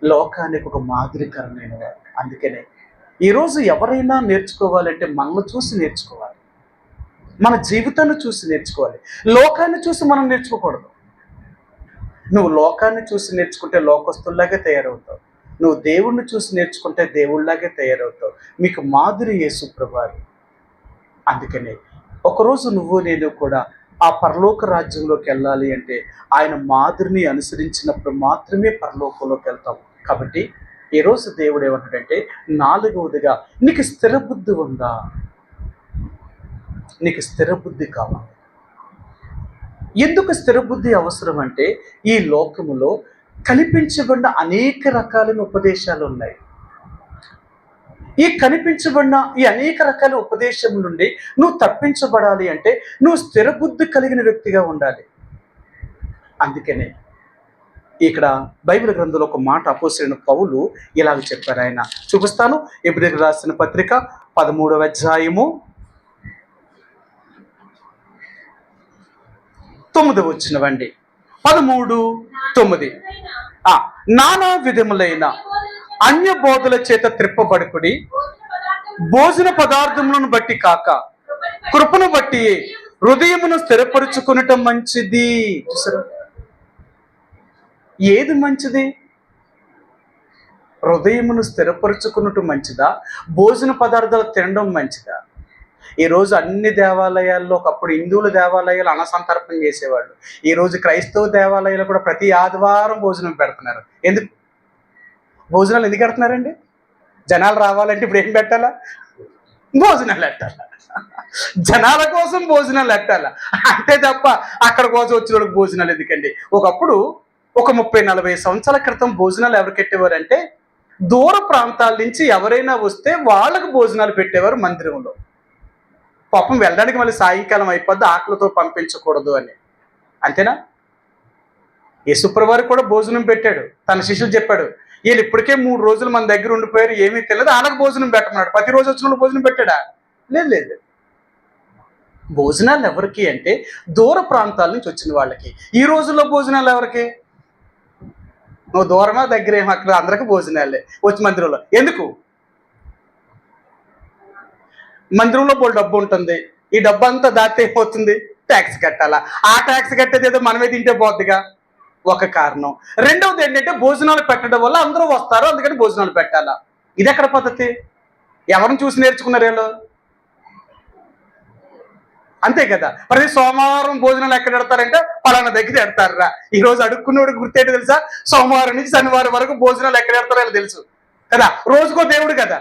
లోకానికి ఒక మాదిరికరమైన వాడు. అందుకనే ఈరోజు ఎవరైనా నేర్చుకోవాలంటే మనల్ని చూసి నేర్చుకోవాలి, మన జీవితాన్ని చూసి నేర్చుకోవాలి. లోకాన్ని చూసి మనం నేర్చుకోకూడదు. నువ్వు లోకాన్ని చూసి నేర్చుకుంటే లోకస్తుల్లాగే తయారవుతావు. నువ్వు దేవుణ్ణి చూసి నేర్చుకుంటే దేవుళ్లాగే తయారవుతావు. మీకు మాదిరి యేసుప్రభువారు. అందుకనే ఒకరోజు నువ్వు నేను కూడా ఆ పరలోక రాజ్యంలోకి వెళ్ళాలి అంటే ఆయన మాదిరిని అనుసరించినప్పుడు మాత్రమే పరలోకంలోకి వెళ్తాం. కాబట్టి ఈరోజు దేవుడు ఏమంటాడంటే 4వదిగా నీకు స్థిర బుద్ధి ఉందా? నీకు స్థిర బుద్ధి కావాలి. ఎందుకు స్థిర బుద్ధి అవసరం అంటే ఈ లోకములో కనిపించబడిన అనేక రకాలైన ఉపదేశాలు ఉన్నాయి. ఈ కనిపించబడిన ఈ అనేక రకాల ఉపదేశం నుండి నువ్వు తప్పించబడాలి అంటే నువ్వు స్థిర బుద్ధి కలిగిన వ్యక్తిగా ఉండాలి. అందుకనే ఇక్కడ బైబిల్ గ్రంథంలో ఒక మాట అపోస్తలుడైన పౌలు ఇలాగ చెప్పారు. ఆయన చూపిస్తాను. ఎబ్రీయులకు రాసిన పత్రిక 13వ అధ్యాయము 9వ వచనమండి. 13:9. నానా విధములైన అన్య బోధల చేత త్రిప్పబడుకుడి, భోజన పదార్థములను బట్టి కాక కృపను బట్టి హృదయమును స్థిరపరుచుకునటం మంచిది. చూసారా? ఏది మంచిది? హృదయమును స్థిరపరుచుకున్నట్టు మంచిదా, భోజన పదార్థాలు తినడం మంచిదా? ఈరోజు అన్ని దేవాలయాల్లో, ఒకప్పుడు హిందువుల దేవాలయాలు అన్నసంతర్పణ చేసేవాళ్ళు. ఈరోజు క్రైస్తవ దేవాలయాలు కూడా ప్రతి ఆదివారం భోజనం పెడుతున్నారు. ఎందుకు భోజనాలు ఎందుకు పెడుతున్నారండి? జనాలు రావాలంటే ఇప్పుడు ఏం పెట్టాలా? భోజనాలు పెట్టాలా? జనాల కోసం భోజనాలు పెట్టాలా? అంతే తప్ప అక్కడ కోసం వచ్చిన వాళ్ళకి భోజనాలు ఎందుకండి? ఒకప్పుడు ఒక 30-40 సంవత్సరాల క్రితం భోజనాలు ఎవరు పెట్టేవారంటే దూర ప్రాంతాల నుంచి ఎవరైనా వస్తే వాళ్ళకు భోజనాలు పెట్టేవారు మందిరంలో. పాపం వెళ్ళడానికి మళ్ళీ సాయంకాలం అయిపోద్ది, ఆకలితో పంపించకూడదు అని. అంతేనా? యేసుప్రభువారు కూడా భోజనం పెట్టాడు. తన శిష్యులు చెప్పాడు, వీళ్ళు ఇప్పటికే 3 రోజులు మన దగ్గర ఉండిపోయారు, ఏమీ తెలియదు, వాళ్ళకి భోజనం పెట్టమన్నాడు. ప్రతిరోజు వచ్చిన భోజనం పెట్టాడా? లేదు లేదు. భోజనాలు ఎవరికి అంటే దూర ప్రాంతాల నుంచి వచ్చిన వాళ్ళకి. ఈ రోజుల్లో భోజనాలు ఎవరికి? నువ్వు దూరమా దగ్గరేమో అక్కడ అందరికి భోజనాలే వచ్చి మందిరంలో. ఎందుకు? మందిరంలో బోల్ డబ్బు ఉంటుంది. ఈ డబ్బు అంతా దాటితే అయిపోతుంది, ట్యాక్స్ కట్టాలా. ఆ ట్యాక్స్ కట్టేది ఏదో మనమే తింటే పోద్దిగా, ఒక కారణం. రెండవది ఏంటంటే భోజనాలు పెట్టడం వల్ల అందరూ వస్తారు, అందుకని భోజనాలు పెట్టాలా. ఇది ఎక్కడ పద్ధతి? ఎవరిని చూసి నేర్చుకున్నారు వీళ్ళు? అంతే కదా. ప్రతి సోమవారం భోజనాలు ఎక్కడ పెడతారంటే పలానా దగ్గర పెడతారా. ఈ రోజు అడుక్కున్నోడు గుర్తేంటి తెలుసా? సోమవారం నుంచి శనివారం వరకు భోజనాలు ఎక్కడ పెడతారో తెలుసు కదా. రోజుకో దేవుడు కదా,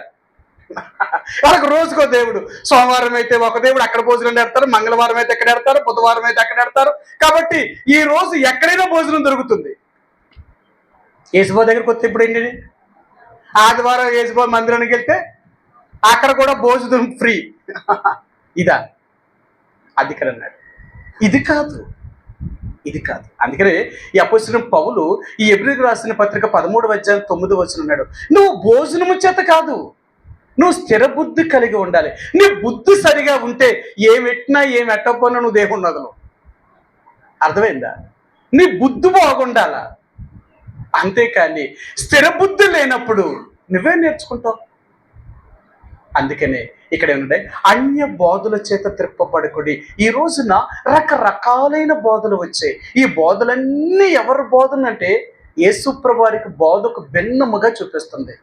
వాళ్ళకి రోజుకో దేవుడు. సోమవారం అయితే ఒక దేవుడు, అక్కడ భోజనం పెడతారు. మంగళవారం అయితే ఎక్కడ పెడతారు, బుధవారం అయితే అక్కడ పెడతారు. కాబట్టి ఈ రోజు ఎక్కడైనా భోజనం దొరుకుతుంది. యేసుబాబు దగ్గరికి వస్తే ఇప్పుడు ఏంటి? ఆదివారం యేసుబాబు మందిరానికి వెళ్తే అక్కడ కూడా భోజనం ఫ్రీ. ఇదా? అది ఇక్కడ అన్నాడు. ఇది కాదు, ఇది కాదు. అందుకనే ఈ అపోస్తలుడైన పౌలు ఈ హెబ్రీయులకు రాసిన పత్రిక 13:9 ఉన్నాడు. నువ్వు భోజనము చేత కాదు, నువ్వు స్థిర బుద్ధి కలిగి ఉండాలి. నీ బుద్ధి సరిగా ఉంటే ఏమెట్టినా ఏమెట్టకపోయినా నువ్వు దేవుని నదులు. అర్థమైందా? నీ బుద్ధి బాగుండాలా. అంతేకాని స్థిర బుద్ధి లేనప్పుడు నువ్వే నేర్చుకుంటావు. అందుకనే ఇక్కడ ఏమంటే అన్య బోధల చేత త్రిప్పబడకుడి. ఈ రోజున రకరకాలైన బోధలు వచ్చాయి. ఈ బోధలన్నీ ఎవరి బోధన అంటే యేసుప్రభు వారికి బోధకు భిన్నముగా చూపిస్తుంది.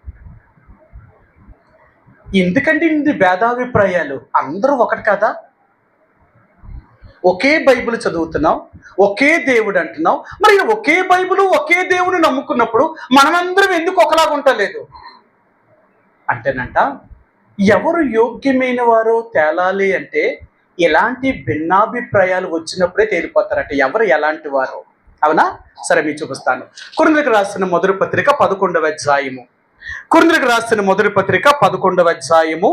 ఎందుకంటే ఇన్ని భేదాభిప్రాయాలు? అందరూ ఒకటి కదా. ఒకే బైబిల్ చదువుతున్నాం, ఒకే దేవుడు అంటున్నాం. మరి ఒకే బైబిల్ ఒకే దేవుని నమ్ముకున్నప్పుడు మనమందరం ఎందుకు ఒకలాగా ఉండలేదు అంటేనంట, ఎవరు యోగ్యమైన వారో తేలాలి అంటే ఎలాంటి భిన్నాభిప్రాయాలు వచ్చినప్పుడే తేలిపోతారట ఎవరు ఎలాంటి వారో. అవునా? సరే, మీకు చూపిస్తాను. కొరింథీయులకు రాసిన మొదటి పత్రిక 11వ అధ్యాయము. కొరింథీయులకు రాసిన మొదటి పత్రిక 11వ అధ్యాయము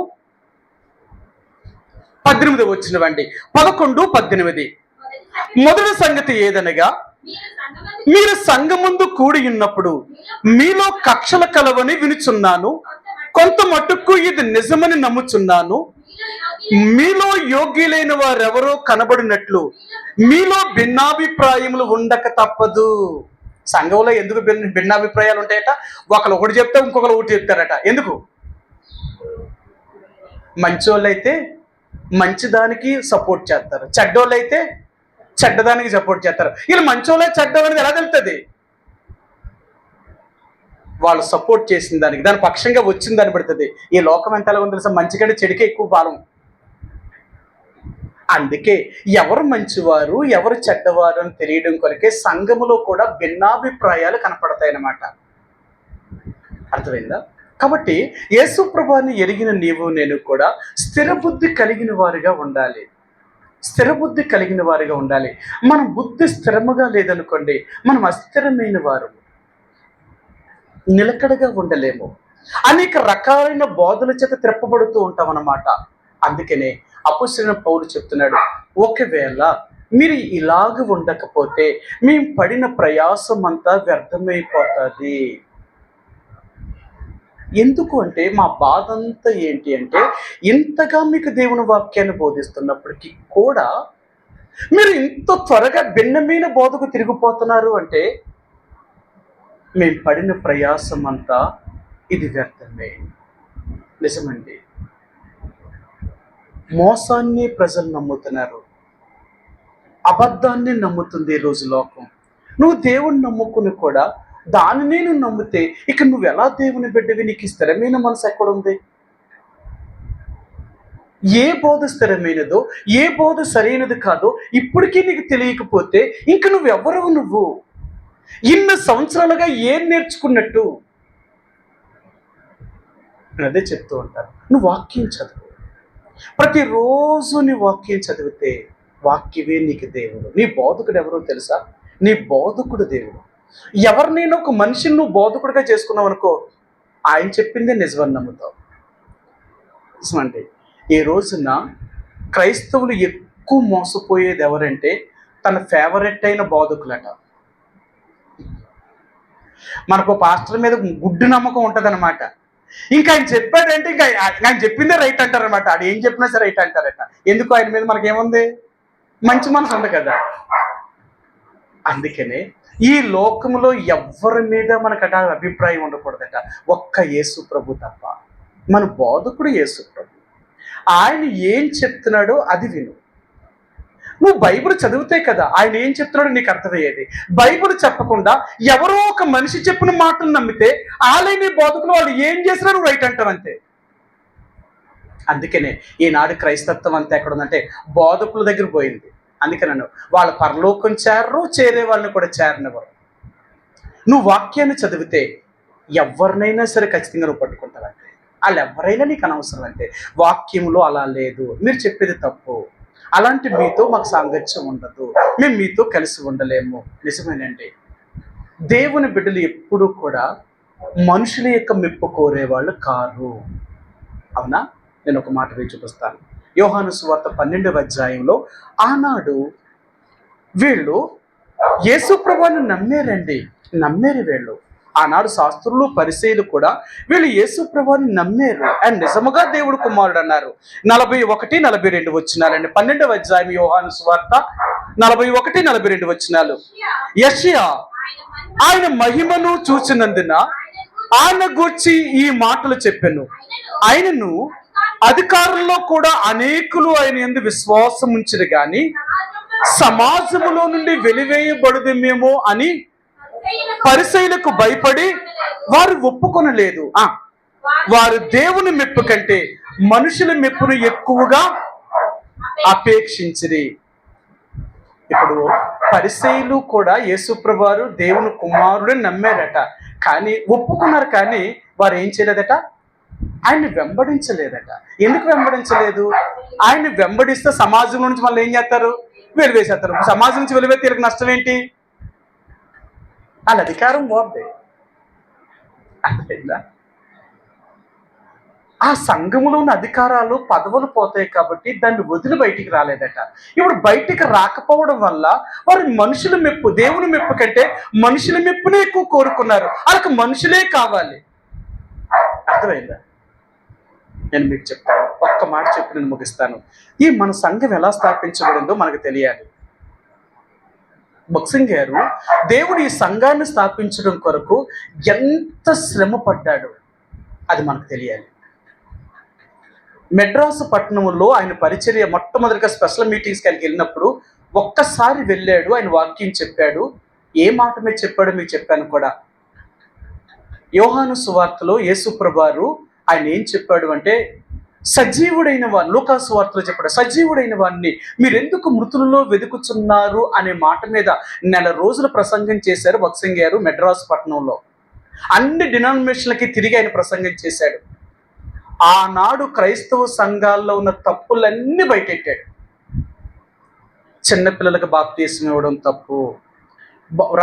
18 వచ్చినవండి. 11:18. మొదటి సంగతి ఏదనగా, మీరు సంఘమందు కూడి ఉన్నప్పుడు మీలో కక్షల కలవని వినుచున్నాను. కొంత మట్టుకు ఇది నిజమని నమ్ముచున్నాను. మీలో యోగ్యులైన వారెవరో కనబడినట్లు మీలో భిన్నాభిప్రాయములు ఉండక తప్పదు. సంఘంలో ఎందుకు భిన్నాభిప్రాయాలు ఉంటాయట? ఒకరు ఒకటి చెప్తే ఇంకొకరు ఒకటి చెప్తారట. ఎందుకు? మంచోళ్ళు అయితే మంచిదానికి సపోర్ట్ చేస్తారు, చెడ్డోళ్ళు అయితే చెడ్డదానికి సపోర్ట్ చేస్తారు. వీళ్ళు మంచోళ్ళే చెడ్డోళ్ళు అనేది ఎలా తెలుస్తుంది? వాళ్ళు సపోర్ట్ చేసిన దానికి, దాని పక్షంగా వచ్చిన దాన్ని పడుతుంది. ఈ లోకం ఎంత ఎలా ఉందో తెలుసా? మంచి కంటే చెడుకే ఎక్కువ బలం. అందుకే ఎవరు మంచివారు ఎవరు చెడ్డవారు అని తెలియడం కొరకే సంఘములో కూడా భిన్నాభిప్రాయాలు కనపడతాయన్నమాట. అర్థమైందా? కాబట్టి యేసు ప్రభువుని ఎరిగిన నీవు నేను కూడా స్థిర బుద్ధి కలిగిన వారిగా ఉండాలి. స్థిర బుద్ధి కలిగిన వారిగా ఉండాలి. మన బుద్ధి స్థిరముగా లేదనుకోండి, మనం అస్థిరమైన వారు, నిలకడగా ఉండలేము. అనేక రకాలైన బోధల చేత త్రిప్పబడుతూ ఉంటాం అన్నమాట. అందుకనే అపోస్తలుడైన పౌలు చెప్తున్నాడు, ఒకవేళ మీరు ఇలాగ ఉండకపోతే మేము పడిన ప్రయాసం అంతా వ్యర్థమైపోతుంది. ఎందుకు అంటే మా బాధ అంతా ఏంటి అంటే, ఇంతగా మీకు దేవుని వాక్యాన్ని బోధిస్తున్నప్పటికీ కూడా మీరు ఇంత త్వరగా భిన్నమైన బోధకు తిరిగిపోతున్నారు అంటే మేము పడిన ప్రయాసం అంతా ఇది వ్యర్థమే. నిజమండి. మోసాన్ని ప్రజలు నమ్ముతున్నారు, అబద్ధాన్ని నమ్ముతుంది ఈ రోజు లోకం. నువ్వు దేవుణ్ణి నమ్ముకుని కూడా దానినే నువ్వు నమ్మితే ఇక నువ్వు ఎలా దేవుని బిడ్డవి? నీకు స్థిరమైన మనసు ఎక్కడుంది? ఏ బోధ స్థిరమైనదో ఏ బోధ సరైనది కాదో ఇప్పటికీ నీకు తెలియకపోతే ఇంక నువ్వెవరవు? నువ్వు ఇన్ని సంవత్సరాలుగా ఏం నేర్చుకున్నట్టు? అదే చెప్తూ ఉంటారు, నువ్వు వాక్యం చదువు. ప్రతిరోజు నీ వాక్యం చదివితే వాక్యమే నీకు దేవుడు. నీ బోధకుడు ఎవరో తెలుసా? నీ బోధకుడు దేవుడు. ఎవరినైనా ఒక మనిషిని నువ్వు బోధకుడిగా చేసుకున్నావు అనుకో, ఆయన చెప్పిందే నిజమని నమ్ముతావు. నిజమండి. ఈ రోజున క్రైస్తవులు ఎక్కువ మోసపోయేది ఎవరంటే తన ఫేవరెట్ అయిన బోధకులట. మనకు పాస్టర్ మీద గుడ్డు నమ్మకం ఉంటుంది అనమాట. ఇంకా ఆయన చెప్పాడంటే ఇంకా ఆయన చెప్పిందే రైట్ అంటారనమాట. అది ఏం చెప్పినా సరే రైట్ అంటారట. ఎందుకు? ఆయన మీద మనకేముంది? మంచి మనసు ఉంది కదా. అందుకనే ఈ లోకంలో ఎవ్వరి మీద మనకట అభిప్రాయం ఉండకూడదట, ఒక్క యేసు ప్రభు తప్ప. మన బోధకుడు యేసు ప్రభు. ఆయన ఏం చెప్తున్నాడో అది విను. నువ్వు బైబిల్ చదివితే కదా ఆయన ఏం చెప్తున్నాడో నీకు అర్థమయ్యేది. బైబిల్ చెప్పకుండా ఎవరో ఒక మనిషి చెప్పిన మాటలు నమ్మితే ఆలయ బోధకులు వాళ్ళు ఏం చేసినా నువ్వు రైట్ అంటావంతే. అందుకనే ఈనాడు క్రైస్తత్వం అంతా ఎక్కడ ఉందంటే బోధకుల దగ్గర పోయింది. అందుకే నన్ను వాళ్ళ పరలోకం చేరే వాళ్ళని కూడా చేరనివ్వరు. నువ్వు వాక్యాన్ని చదివితే ఎవరినైనా సరే ఖచ్చితంగా నువ్వు పట్టుకుంటావంటే. వాళ్ళు ఎవరైనా నీకు అనవసరం అంటే. వాక్యంలో అలా లేదు, మీరు చెప్పేది తప్పు, అలాంటి మీతో మాకు సాంగత్యం ఉండదు, మేము మీతో కలిసి ఉండలేము. నిజమేనండి. దేవుని బిడ్డలు ఎప్పుడూ కూడా మనుషుల యొక్క మెప్పు కోరేవాళ్ళు కారు. అవునా? నేను ఒక మాట వేసి చూపిస్తాను. యోహాను సువార్త 12వ అధ్యాయంలో ఆనాడు వీళ్ళు యేసు ప్రభువుని నమ్మారు వీళ్ళు. ఆనాడు శాస్త్రులు పరిసయ్యులు కూడా వీళ్ళు యేసు ప్రభువుని నమ్మారు. అండ్ నిజముగా దేవుడు కుమారుడు అన్నారు. 41, 42 వచనాలండి. 12వ అధ్యాయం యోహాను సువార్త 41, 42 వచనాలు. యెషయా ఆయన మహిమను చూచినందున ఆయన గూర్చి ఈ మాటలు చెప్పెను. ఆయనను అధికారుల్లో కూడా అనేకులు ఆయన యందు విశ్వాసం ఉంచిరు గాని సమాజములో నుండి వెలివేయబడుదేమేమో అని పరిసయ్యులకు భయపడి వారు ఒప్పుకొనలేదు. వారు దేవుని మెప్పు కంటే మనుషుల మెప్పును ఎక్కువగా అపేక్షించిరి. ఇప్పుడు పరిసయ్యులు కూడా యేసుప్రభువు వారు దేవుని కుమారుడని నమ్మారట, కానీ ఒప్పుకున్నారు. కానీ వారు ఏం చేయలేదట? ఆయన్ని వెంబడించలేదట. ఎందుకు వెంబడించలేదు? ఆయన్ని వెంబడిస్తే సమాజం నుంచి మళ్ళీ ఏం చేస్తారు? వెలివేసేస్తారు. సమాజం నుంచి వెలివేస్తే వీళ్ళకి నష్టం ఏంటి? వాళ్ళ అధికారం పోద్ది. అర్థమైందా? ఆ సంఘములో ఉన్న అధికారాలు పదవులు పోతాయి కాబట్టి దాన్ని వదిలి బయటికి రాలేదట. ఇప్పుడు బయటికి రాకపోవడం వల్ల వారు మనుషుల మెప్పు, దేవుని మెప్పు కంటే మనుషుల మెప్పునే ఎక్కువ కోరుకున్నారు. వాళ్ళకి మనుషులే కావాలి. అర్థమైందా? నేను మీకు చెప్తాను, ఒక్క మాట చెప్పి నేను ముగిస్తాను. ఈ మన సంఘం ఎలా స్థాపించబడిందో మనకు తెలియాలి. భక్సింగ్ గారు దేవుడు ఈ సంఘాన్ని స్థాపించడం కొరకు ఎంత శ్రమ పడ్డాడు అది మనకు తెలియాలి. మెడ్రాసు పట్టణంలో ఆయన పరిచర్య మొట్టమొదటిగా స్పెషల్ మీటింగ్స్కి ఆయనకి వెళ్ళినప్పుడు ఒక్కసారి వెళ్ళాడు. ఆయన వాక్యం చెప్పాడు. ఏ మాట మీద చెప్పాడో మీకు చెప్పాను కూడా. యోహాను సువార్తలో యేసు ప్రభువారు ఆయన ఏం చెప్పాడు అంటే, సజీవుడైన వారు, లూకా సువార్తలో చెప్పాడు, సజీవుడైన వారిని మీరెందుకు మృతులలో వెతుకుతున్నారు అనే మాట మీద 1 నెల రోజులు ప్రసంగం చేశారు భక్సింగ్ గారు మెడ్రాస్ పట్టణంలో. అన్ని డినామినేషన్లకి తిరిగి ఆయన ప్రసంగం చేశాడు. ఆనాడు క్రైస్తవ సంఘాల్లో ఉన్న తప్పులన్నీ బయటెట్టాడు. చిన్నపిల్లలకు బాప్తీసం ఇవ్వడం తప్పు,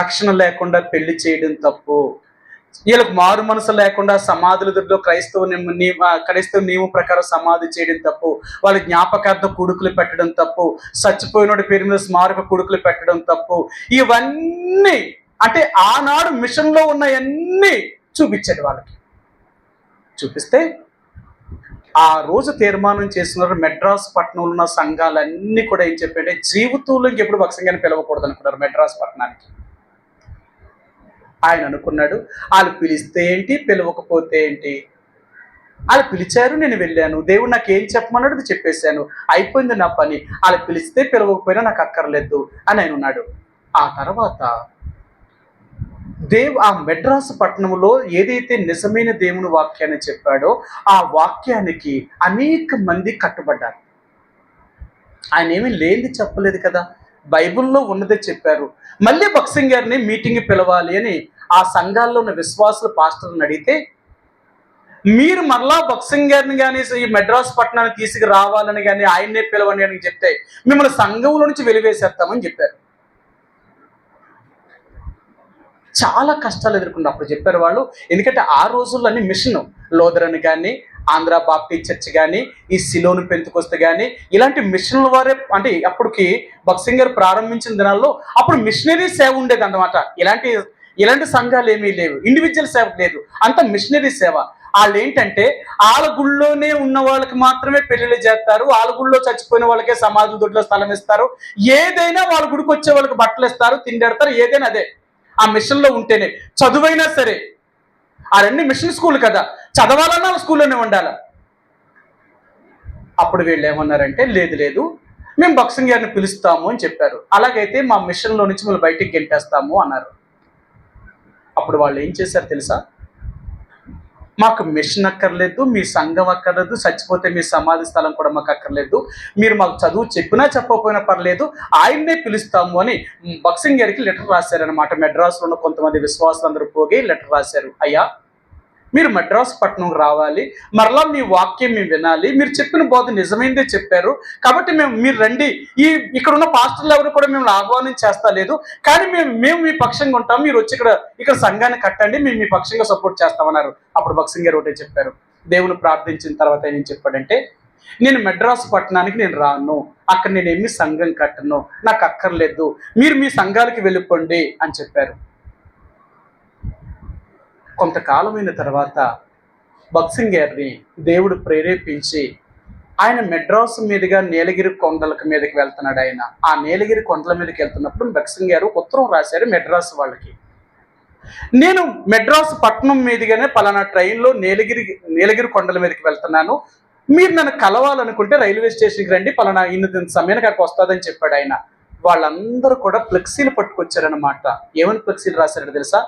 రక్షణ లేకుండా పెళ్లి చేయడం తప్పు, వీళ్ళకి మారు మనసు లేకుండా సమాధుల దగ్గర క్రైస్తవ నియమం ప్రకారం సమాధి చేయడం తప్పు, వాళ్ళ జ్ఞాపకార్థ కొడుకులు పెట్టడం తప్పు, చచ్చిపోయినోడి పేరు మీద స్మారక కొడుకులు పెట్టడం తప్పు. ఇవన్నీ అంటే ఆనాడు మిషన్లో ఉన్నవన్నీ చూపించాడు వాళ్ళకి. చూపిస్తే ఆ రోజు తీర్మానం చేస్తున్నారు మెడ్రాస్ పట్టణంలో ఉన్న సంఘాలన్నీ కూడా ఏం చెప్పంటే జీవితంలో ఇంకెప్పుడు భక్సంగాన్ని పిలవకూడదు అనుకున్నారు మెడ్రాస్ పట్టణానికి. ఆయన అనుకున్నాడు, వాళ్ళు పిలిస్తే ఏంటి, పిలవకపోతే ఏంటి, వాళ్ళు పిలిచారు, నేను వెళ్ళాను, దేవుడు నాకు ఏం చెప్పమన్నాడు అది చెప్పేశాను, అయిపోయింది నా పని, వాళ్ళు పిలిస్తే పిలవకపోయినా నాకు అక్కర్లేదు అని ఆయన ఉన్నాడు. ఆ తర్వాత ఆ మెడ్రాస్ పట్టణంలో ఏదైతే నిజమైన దేవుని వాక్యాన్ని చెప్పాడో ఆ వాక్యానికి అనేక మంది కట్టుబడ్డారు. ఆయన ఏమీ లేనిది చెప్పలేదు కదా, బైబిల్లో ఉన్నదే చెప్పారు. మళ్ళీ భక్సింగ్ గారిని మీటింగ్ పిలవాలి అని ఆ సంఘాల్లో ఉన్న విశ్వాసుల పాస్టర్లను అడిగితే, మీరు మరలా భక్సింగ్ గారిని కానీ ఈ మెడ్రాస్ పట్టణాన్ని తీసుకురావాలని కానీ ఆయన్నే పిలవని అని చెప్తే మిమ్మల్ని సంఘంలో నుంచి వెలివేసేస్తామని చెప్పారు. చాలా కష్టాలు ఎదుర్కొన్నారు అప్పుడు చెప్పారు వాళ్ళు. ఎందుకంటే ఆ రోజుల్లో అన్ని మిషన్, లోదరన్ కానీ, ఆంధ్ర బాప్టిస్ట్ చర్చ్ కానీ, ఈ సిలోను పెంతుకొస్తే కానీ ఇలాంటి మిషన్ల వారే, అంటే అప్పటికి భక్సింగ్ గారు ప్రారంభించిన దినాల్లో అప్పుడు మిషనరీ సేవ ఉండేది అన్నమాట. ఇలాంటి సంఘాలు ఏమీ లేవు, ఇండివిజువల్ సేవ లేదు, అంత మిషనరీ సేవ. వాళ్ళు ఏంటంటే వాళ్ళ గుళ్ళోనే ఉన్న వాళ్ళకి మాత్రమే పెళ్లిళ్ళు చేస్తారు, వాళ్ళ గుళ్ళో చచ్చిపోయిన వాళ్ళకే సమాధుల దొడ్లో స్థలం ఇస్తారు, ఏదైనా వాళ్ళ గుడికి వచ్చే వాళ్ళకి బట్టలు ఇస్తారు, తిండెడతారు, ఏదైనా అదే ఆ మిషన్లో ఉంటేనే. చదువైనా సరే, ఆ రెండు మిషన్ స్కూల్ కదా, చదవాలన్నా వాళ్ళ స్కూల్లోనే ఉండాలి. అప్పుడు వీళ్ళు ఏమన్నారంటే, లేదు లేదు, మేము బక్సింగ్ గారిని పిలుస్తాము అని చెప్పారు. అలాగైతే మా మిషన్లో నుంచి మేము బయటికి గెంటేస్తాము అన్నారు. అప్పుడు వాళ్ళు ఏం చేశారు తెలుసా? మాకు మిషన్ అక్కర్లేదు, మీ సంఘం అక్కర్లేదు, చచ్చిపోతే మీ సమాధి స్థలం కూడా మాకు అక్కర్లేదు, మీరు మాకు చదువు చెప్పినా చెప్పకపోయినా పర్లేదు, ఆయన్నే పిలుస్తాము అని బక్సింగ్ గారికి లెటర్ రాశారనమాట. మెడ్రాస్లో ఉన్న కొంతమంది విశ్వాసులందరూ పోగి లెటర్ రాశారు. అయ్యా, మీరు మద్రాసు పట్టణం రావాలి, మరలా మీ వాక్యం మేము వినాలి, మీరు చెప్పిన బోధ నిజమైందే చెప్పారు కాబట్టి మీరు రండి, ఇక్కడ ఉన్న పాస్టర్లు ఎవరు కూడా మేము ఆహ్వానం చేస్తా లేదు, కానీ మేము మీ పక్షంగా ఉంటాం, మీరు వచ్చి ఇక్కడ సంఘాన్ని కట్టండి, మేము మీ పక్షంగా సపోర్ట్ చేస్తామన్నారు. అప్పుడు బక్సింగ్ గారు ఒకటే చెప్పారు. దేవుని ప్రార్థించిన తర్వాత ఏం చెప్పాడంటే, నేను మెడ్రాసు పట్టణానికి నేను రాను, అక్కడ నేను ఏమి సంఘం కట్టను, నాకు అక్కర్లేదు, మీరు మీ సంఘాలకి వెళ్ళిపోండి అని చెప్పారు. కొంతకాలమైన తర్వాత బక్సింగ్ గారిని దేవుడు ప్రేరేపించి ఆయన మెడ్రాసు మీదుగా నీలగిరి కొండల మీదకి వెళ్తున్నాడు. ఆయన ఆ నీలగిరి కొండల మీదకి వెళ్తున్నప్పుడు బక్సింగ్ గారు ఉత్తరం రాశారు మెడ్రాసు వాళ్ళకి. నేను మెడ్రాసు పట్టణం మీదుగానే పలానా ట్రైన్లో నీలగిరి కొండల మీదకి వెళ్తున్నాను, మీరు నన్ను కలవాలనుకుంటే రైల్వే స్టేషన్కి రండి, పలానా ఇన్ని సమయానికి అక్కడికి వస్తుందని చెప్పాడు ఆయన. వాళ్ళందరూ కూడా ఫ్లెక్సీలు పట్టుకొచ్చారనమాట. ఏమని ఫ్లెక్సీలు రాశారో తెలుసా?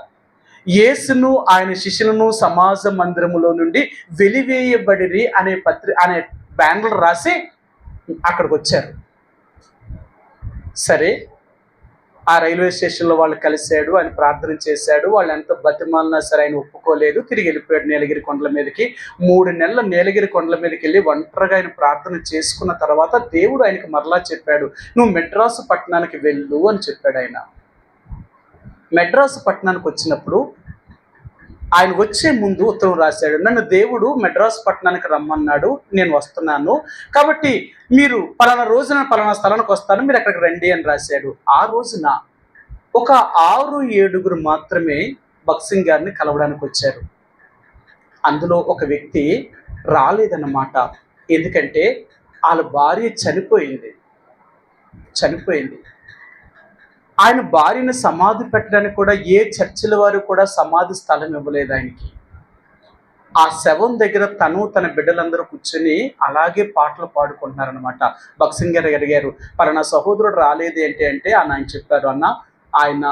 యేసును ఆయన శిష్యులను సమాజ మందిరములో నుండి వెలివేయబడిరి అనే బ్యానర్లు రాసి అక్కడికి వచ్చారు. సరే, ఆ రైల్వే స్టేషన్లో వాళ్ళు కలిశాడు, ఆయన ప్రార్థన చేశాడు, వాళ్ళు ఎంత బతిమాలినా సరే ఆయన ఒప్పుకోలేదు, తిరిగి వెళ్ళిపోయాడు నీలగిరి కొండల మీదకి. 3 నెలల నీలగిరి కొండల మీదకి వెళ్ళి ఒంటరిగా ఆయన ప్రార్థన చేసుకున్న తర్వాత దేవుడు ఆయనకి మరలా చెప్పాడు, నువ్వు మెడ్రాసు పట్టణానికి వెళ్ళు అని చెప్పాడు. ఆయన మెడ్రాసు పట్టణానికి వచ్చినప్పుడు ఆయన వచ్చే ముందు ఉత్తరం రాశాడు, నన్ను దేవుడు మెడ్రాసు పట్టణానికి రమ్మన్నాడు, నేను వస్తున్నాను, కాబట్టి మీరు పలానా రోజున పలానా స్థలానికి వస్తాను, మీరు అక్కడికి రండి అని రాశాడు. ఆ రోజున ఒక 6-7 మాత్రమే బక్సింగ్ గారిని కలవడానికి వచ్చారు. అందులో ఒక వ్యక్తి రాలేదన్నమాట. ఎందుకంటే వాళ్ళ భార్య చనిపోయింది. ఆయన భార్యను సమాధి పెట్టడానికి కూడా ఏ చర్చిల వారు కూడా సమాధి స్థలం ఇవ్వలేదు ఆయనకి. ఆ శవం దగ్గర తన బిడ్డలందరూ కూర్చొని అలాగే పాటలు పాడుకుంటున్నారనమాట. బక్సింగ్ గారు అడిగారు, పలానా సహోదరుడు రాలేదు ఏంటి అంటే, ఆయన చెప్పారు, అన్న ఆయన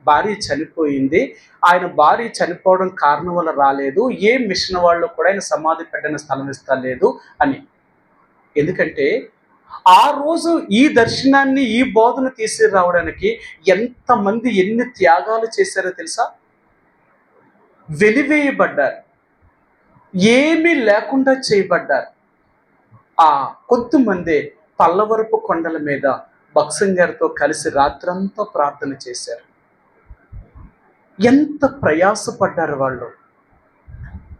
భార్య చనిపోయింది, ఆయన భార్య చనిపోవడం కారణం వల్ల రాలేదు, ఏ మిషన్ వాళ్ళు కూడా ఆయన సమాధి పెట్టడానికి స్థలం ఇస్తలేదు అని. ఎందుకంటే ఆ రోజు ఈ దర్శనాన్ని, ఈ బోధన తీసుకురావడానికి ఎంతమంది ఎన్ని త్యాగాలు చేశారో తెలుసా? వెలివేయబడ్డారు, ఏమీ లేకుండా చేయబడ్డారు. ఆ కొద్దిమంది పల్లవరపు కొండల మీద బక్సింగ్ గారితో కలిసి రాత్రంతా ప్రార్థన చేశారు. ఎంత ప్రయాసపడ్డారు వాళ్ళు.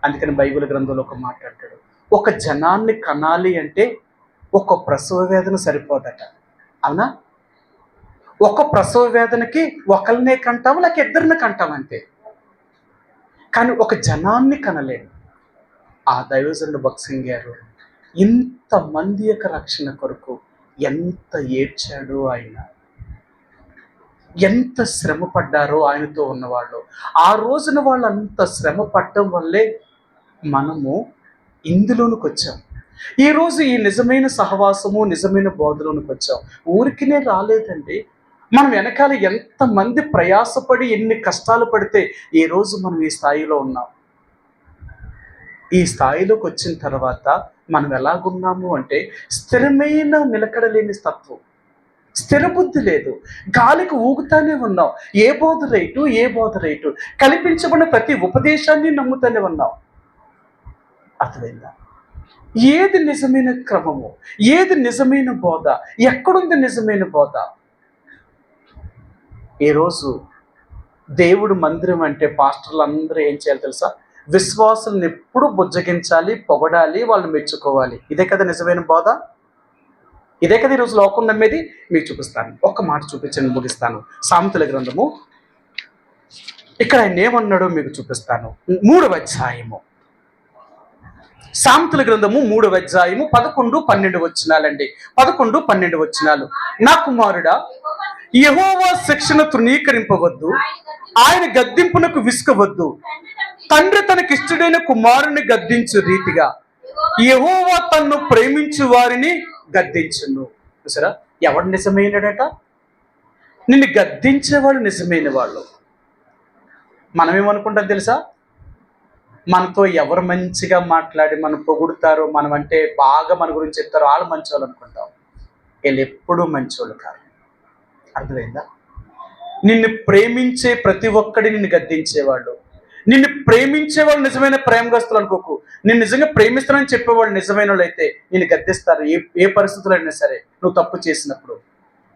అందుకని బైబిల్ గ్రంథంలో ఒక మాట అంటాడు, ఒక జనాన్ని కనాలి అంటే ఒక ప్రసవ వేదన సరిపోదట. అవునా? ఒక ప్రసవ వేదనకి ఒకరినే కంటాము, లేక ఇద్దరిని కంటాము అంతే, కానీ ఒక జనాన్ని కనలేడు. ఆ దైవజనుడు బక్సింగ్ గారు ఇంతమంది యొక్క రక్షణ కొరకు ఎంత ఏడ్చాడో, ఆయన ఎంత శ్రమ పడ్డారో ఆయనతో ఉన్నవాళ్ళు. ఆ రోజున వాళ్ళు అంత శ్రమ పడటం వల్లే మనము ఇందులోనికి వచ్చాం. ఈరోజు ఈ నిజమైన సహవాసము, నిజమైన బోధలోనికి వచ్చాం. ఊరికినే రాలేదండి. మనం వెనకాల ఎంతమంది ప్రయాసపడి ఎన్ని కష్టాలు పడితే ఈరోజు మనం ఈ స్థాయిలో ఉన్నాం. ఈ స్థాయిలోకి వచ్చిన తర్వాత మనం ఎలాగున్నాము అంటే, స్థిరమైన నిలకడలేని తత్వం, స్థిర బుద్ధి లేదు, గాలికి ఊగుతానే ఉన్నాం. ఏ బోధ రైటు కల్పించబడిన ప్రతి ఉపదేశాన్ని నమ్ముతానే ఉన్నాం. అర్థమైందా? ఏది నిజమైన క్రమము, ఏది నిజమైన బోధ, ఎక్కడుంది నిజమైన బోధ? ఈరోజు దేవుడు మందిరం అంటే పాస్టర్లు అందరూ ఏం చేయాలి తెలుసా? విశ్వాసులను ఎప్పుడు బుజ్జగించాలి, పొగడాలి, వాళ్ళు మెచ్చుకోవాలి. ఇదే కదా నిజమైన బోధ, ఇదే కదా ఈరోజు లోకం నమ్మేది. మీకు చూపిస్తాను, ఒక్క మాట చూపించండి, ముగిస్తాను. సామెతల గ్రంథము, ఇక్కడ ఆయన ఏమన్నాడో మీకు చూపిస్తాను. 3వ అధ్యాయము సామెతల గ్రంథము 3వ అధ్యాయము 11, 12 వచనాలండి. 11, 12 వచనాలు. నా కుమారుడా, యెహోవా శిక్షణ తృణీకరింపవద్దు, ఆయన గద్దింపునకు విసుకవద్దు. తండ్రి తనకిష్టుడైన కుమారుని గద్దించు రీతిగా యెహోవా తన్ను ప్రేమించు వారిని గద్దించును. చూసారా, ఎవడు నిజమైనడట? నిన్ను గద్దించేవాడు నిజమైన వాళ్ళు. మనమేమనుకుంటాం తెలుసా? మనతో ఎవరు మంచిగా మాట్లాడి మనం పొగుడుతారో, మనం అంటే బాగా మన గురించి చెప్తారో వాళ్ళు మంచోళ్ళు అనుకుంటాం. వీళ్ళు ఎప్పుడూ మంచోళ్ళు కాదు. అర్థమైందా? నిన్ను ప్రేమించే ప్రతి ఒక్కడి నిన్ను గద్దించేవాళ్ళు, నిన్ను ప్రేమించేవాళ్ళు నిజమైన ప్రేమగస్తులు అనుకోకు. నేను నిజంగా ప్రేమిస్తానని చెప్పేవాళ్ళు నిజమైన వాళ్ళు అయితే నిన్ను గద్దిస్తారు ఏ పరిస్థితుల్లో అయినా సరే, నువ్వు తప్పు చేసినప్పుడు.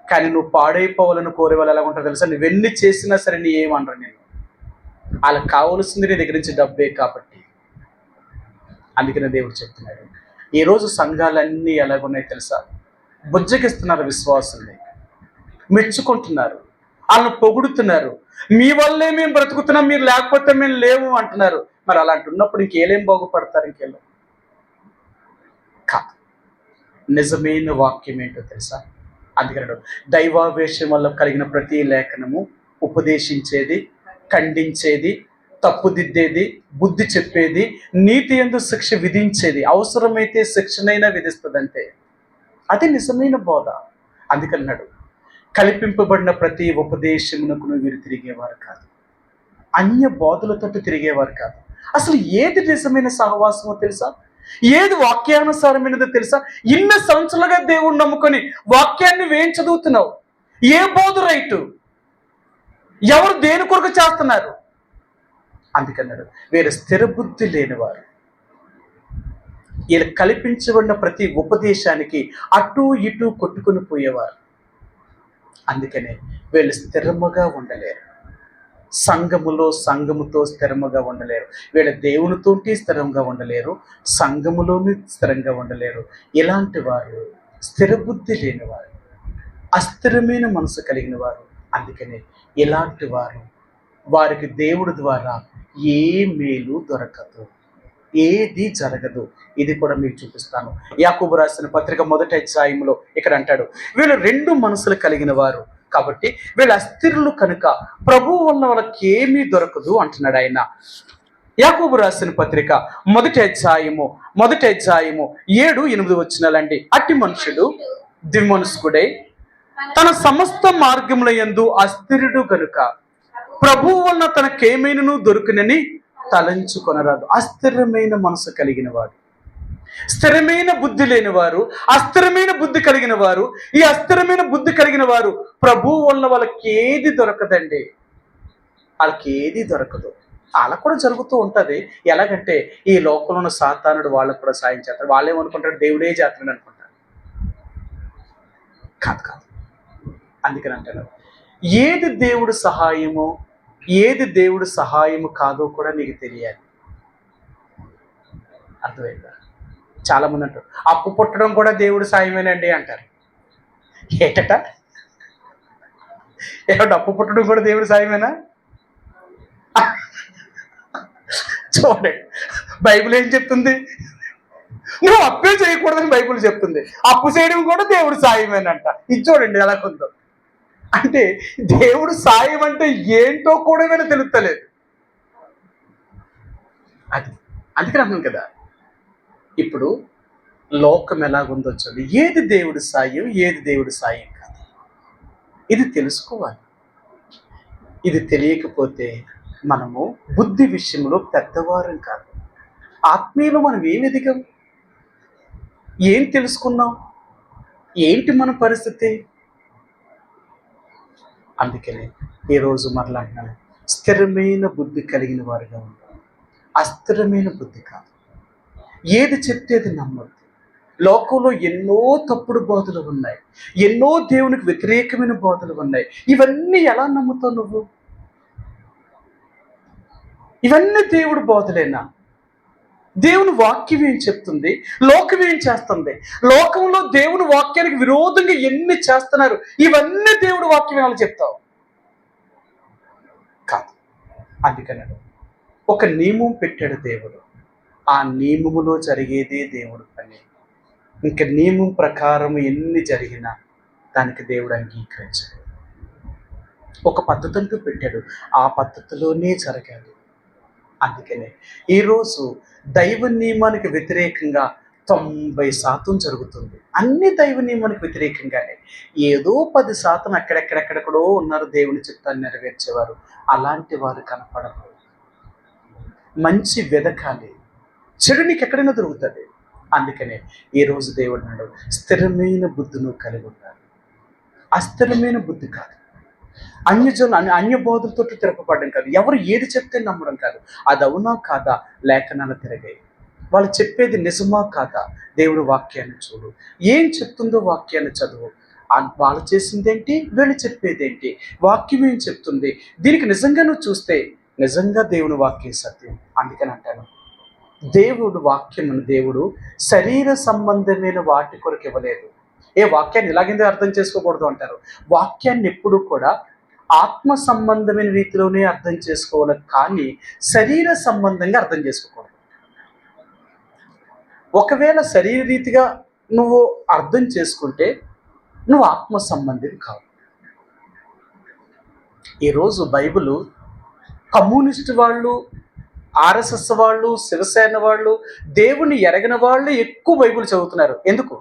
కానీ నువ్వు పాడైపోవాలని కోరే వాళ్ళు ఎలా ఉంటారు తెలుసా? నువ్వెన్ని చేసినా సరే నీ ఏమనరు నేను. వాళ్ళకి కావాల్సింది నీ దగ్గర నుంచి డబ్బే కాబట్టి. అందుకనే దేవుడు చెప్తున్నాడు, ఈరోజు సంఘాలన్నీ ఎలాగున్నాయి తెలుసా? బుజ్జగిస్తున్నారు విశ్వాసుల్ని, మెచ్చుకుంటున్నారు, వాళ్ళని పొగుడుతున్నారు. మీ వల్లే మేము బ్రతుకుతున్నాం, మీరు లేకపోతే మేము లేవు అంటున్నారు. మరి అలాంటి ఉన్నప్పుడు ఇంకేలేం బాగుపడతారు? ఇంకేలో కాదు. నిజమైన వాక్యం ఏంటో తెలుసా? అందుకని దైవావేశం వల్ల కలిగిన ప్రతి లేఖనము ఉపదేశించేది, ఖండించేది, తప్పుదిద్దేది, బుద్ధి చెప్పేది, నీతి యందు శిక్ష విధించేది, అవసరమైతే శిక్షనైనా విధిస్తుందంటే అది నిజమైన బోధ. అందుకన్నాడు, కల్పింపబడిన ప్రతి ఉపదేశమునకు వీరు తిరిగేవారు కాదు, అన్య బోధలతో తిరిగేవారు కాదు. అసలు ఏది నిజమైన సహవాసమో తెలుసా? ఏది వాక్యానుసారమైనదో తెలుసా? ఇన్ని సంవత్సరాలుగా దేవుణ్ణి నమ్ముకొని వాక్యాన్ని వేం చదువుతున్నావు? ఏ బోధ రైటు? ఎవరు దేని కొరకు చేస్తున్నారు? అందుకన్నాడు, వీరు స్థిర బుద్ధి లేనివారు. వీళ్ళు కల్పించబడిన ప్రతి ఉపదేశానికి అటు ఇటు కొట్టుకుని పోయేవారు. అందుకనే వీళ్ళు స్థిరముగా ఉండలేరు. సంఘముతో స్థిరముగా ఉండలేరు. వీళ్ళ దేవునితోటి స్థిరంగా ఉండలేరు, సంఘములోని స్థిరంగా ఉండలేరు. ఇలాంటి వారు స్థిర బుద్ధి లేనివారు, అస్థిరమైన మనసు కలిగిన వారు. అందుకనే ఇలాంటి వారికి దేవుడి ద్వారా ఏ మేలు దొరకదు, ఏది జరగదు. ఇది కూడా మీకు చూపిస్తాను. యాకోబు రాసిన పత్రిక 1వ అధ్యాయంలో ఇక్కడ అంటాడు, వీళ్ళు 2 మనసులు కలిగిన వారు కాబట్టి వీళ్ళు అస్థిరులు కనుక ప్రభువు వల్ల వాళ్ళకి ఏమీ దొరకదు అంటున్నాడు ఆయన. యాకోబు రాసిన పత్రిక 1వ అధ్యాయము 7, 8 వచనాలండి. అట్టి మనుషుడు ద్విమనస్కుడై తన సమస్త మార్గముల యందు అస్థిరుడు కనుక ప్రభువు వలన తనకేమైనను దొరుకునని తలంచుకొనరాదు. అస్థిరమైన మనసు కలిగిన వాడు, స్థిరమైన బుద్ధి లేని వారు, అస్థిరమైన బుద్ధి కలిగిన వారు. ఈ అస్థిరమైన బుద్ధి కలిగిన వారు ప్రభువు వలన వాళ్ళకి ఏది దొరకదండి, వాళ్ళకి ఏది దొరకదు. వాళ్ళకు కూడా జరుగుతూ ఉంటుంది. ఎలాగంటే ఈ లోకంలో ఉన్న సాతానుడు వాళ్ళకు కూడా సాయం చేస్తాడు. వాళ్ళేమనుకుంటారు, దేవుడే చేస్తాడు అనుకుంటారు. కాదు. అందుకని అంటారు, ఏది దేవుడు సహాయమో ఏది దేవుడు సహాయము కాదో కూడా నీకు తెలియాలి. అర్థమైందా? చాలా మంది అంటారు, అప్పు పుట్టడం కూడా దేవుడు సాయమేనండి అంటారు. ఏమిటి అప్పు పుట్టడం కూడా దేవుడు సాయమేనా? చూడండి, బైబిల్ ఏం చెప్తుంది? నువ్వు అప్పే చేయకూడదని బైబిల్ చెప్తుంది. అప్పు చేయడం కూడా దేవుడు సాయమేనంట. ఇది చూడండి ఎలా కొందో. అంటే దేవుడు సాయం అంటే ఏంటో కూడా వీళ్ళు తెలుస్తలేదు. అందుకని అన్నాను కదా, ఇప్పుడు లోకం ఎలాగుందో చూడండి. ఏది దేవుడు సాయం, ఏది దేవుడు సాయం కాదు, ఇది తెలుసుకోవాలి. ఇది తెలియకపోతే మనము బుద్ధి విషయంలో పెద్దవారం కాదు. ఆత్మీయులు మనం ఏం ఎదిగాం, ఏం తెలుసుకున్నాం, ఏంటి మన పరిస్థితి? అందుకనే ఈరోజు మరలా అంటున్నాను, స్థిరమైన బుద్ధి కలిగిన వారుగా ఉంటాం, అస్థిరమైన బుద్ధి కాదు. ఏది చెప్తే అది నమ్మద్దు. లోకంలో ఎన్నో తప్పుడు బోధలు ఉన్నాయి, ఎన్నో దేవునికి వ్యతిరేకమైన బోధలు ఉన్నాయి. ఇవన్నీ ఎలా నమ్ముతావు నువ్వు? ఇవన్నీ దేవుడు బోధలేనా? దేవుని వాక్యం ఏం చెప్తుంది, లోకం ఏం చేస్తుంది? లోకంలో దేవుని వాక్యానికి విరోధంగా ఎన్ని చేస్తున్నారు, ఇవన్నీ దేవుడు వాక్యం ఎలా చెప్తావు? కాదు. అందుకని ఒక నియమం పెట్టాడు దేవుడు. ఆ నియమములో జరిగేదే దేవుడు పని. ఇంక నియమం ప్రకారం ఎన్ని జరిగినా దానికి దేవుడు అంగీకరించాడు. ఒక పద్ధతి అంటూ పెట్టాడు, ఆ పద్ధతిలోనే జరగాలి. అందుకనే ఈరోజు దైవ నియమానికి వ్యతిరేకంగా 90% జరుగుతుంది. అన్ని దైవ నియమానికి వ్యతిరేకంగానే. ఏదో 10% అక్కడెక్కడెక్కడెక్కడో ఉన్నారు దేవుని చిత్తాన్ని నెరవేర్చేవారు. అలాంటి వారు కనపడరు. మంచి వెదకాలి, చెడు నీకు ఎక్కడైనా దొరుకుతుంది. అందుకనే ఈరోజు దేవుడు అన్నాడు, స్థిరమైన బుద్ధి నువ్వు కలిగి ఉండాలి. అస్థిరమైన బుద్ధి కాదు. అన్య బోధలతో తిరగబడడం కాదు. ఎవరు ఏది చెప్తే నమ్మడం కాదు. అది అవునా కాదా లేఖనాలు తిరగాయి. వాళ్ళు చెప్పేది నిజమా కాదా దేవుడు వాక్యాన్ని చూడు. ఏం చెప్తుందో వాక్యాన్ని చదువు. వాళ్ళు చేసిందేంటి, వీళ్ళు చెప్పేదేంటి, వాక్యం ఏం చెప్తుంది, దీనికి నిజంగా నువ్వు చూస్తే నిజంగా దేవుని వాక్యం సత్యం. అందుకని అంటాను, దేవుడు శరీర సంబంధమైన వాటి కొరకు ఇవ్వలేదు. వాక్యాన్ని ఇలాగేందో అర్థం చేసుకోకూడదు అంటారు. వాక్యాన్ని ఎప్పుడు కూడా ఆత్మ సంబంధమైన రీతిలోనే అర్థం చేసుకోవాలి, కానీ శరీర సంబంధంగా అర్థం చేసుకోకూడదు. ఒకవేళ శరీర రీతిగా నువ్వు అర్థం చేసుకుంటే నువ్వు ఆత్మ సంబంధిని కావు. ఈరోజు బైబిల్ కమ్యూనిస్ట్ వాళ్ళు, ఆర్ఎస్ఎస్ వాళ్ళు, శివసేన వాళ్ళు, దేవుని ఎరగిన వాళ్ళు ఎక్కువ బైబిల్ చదువుతున్నారు. ఎందుకు?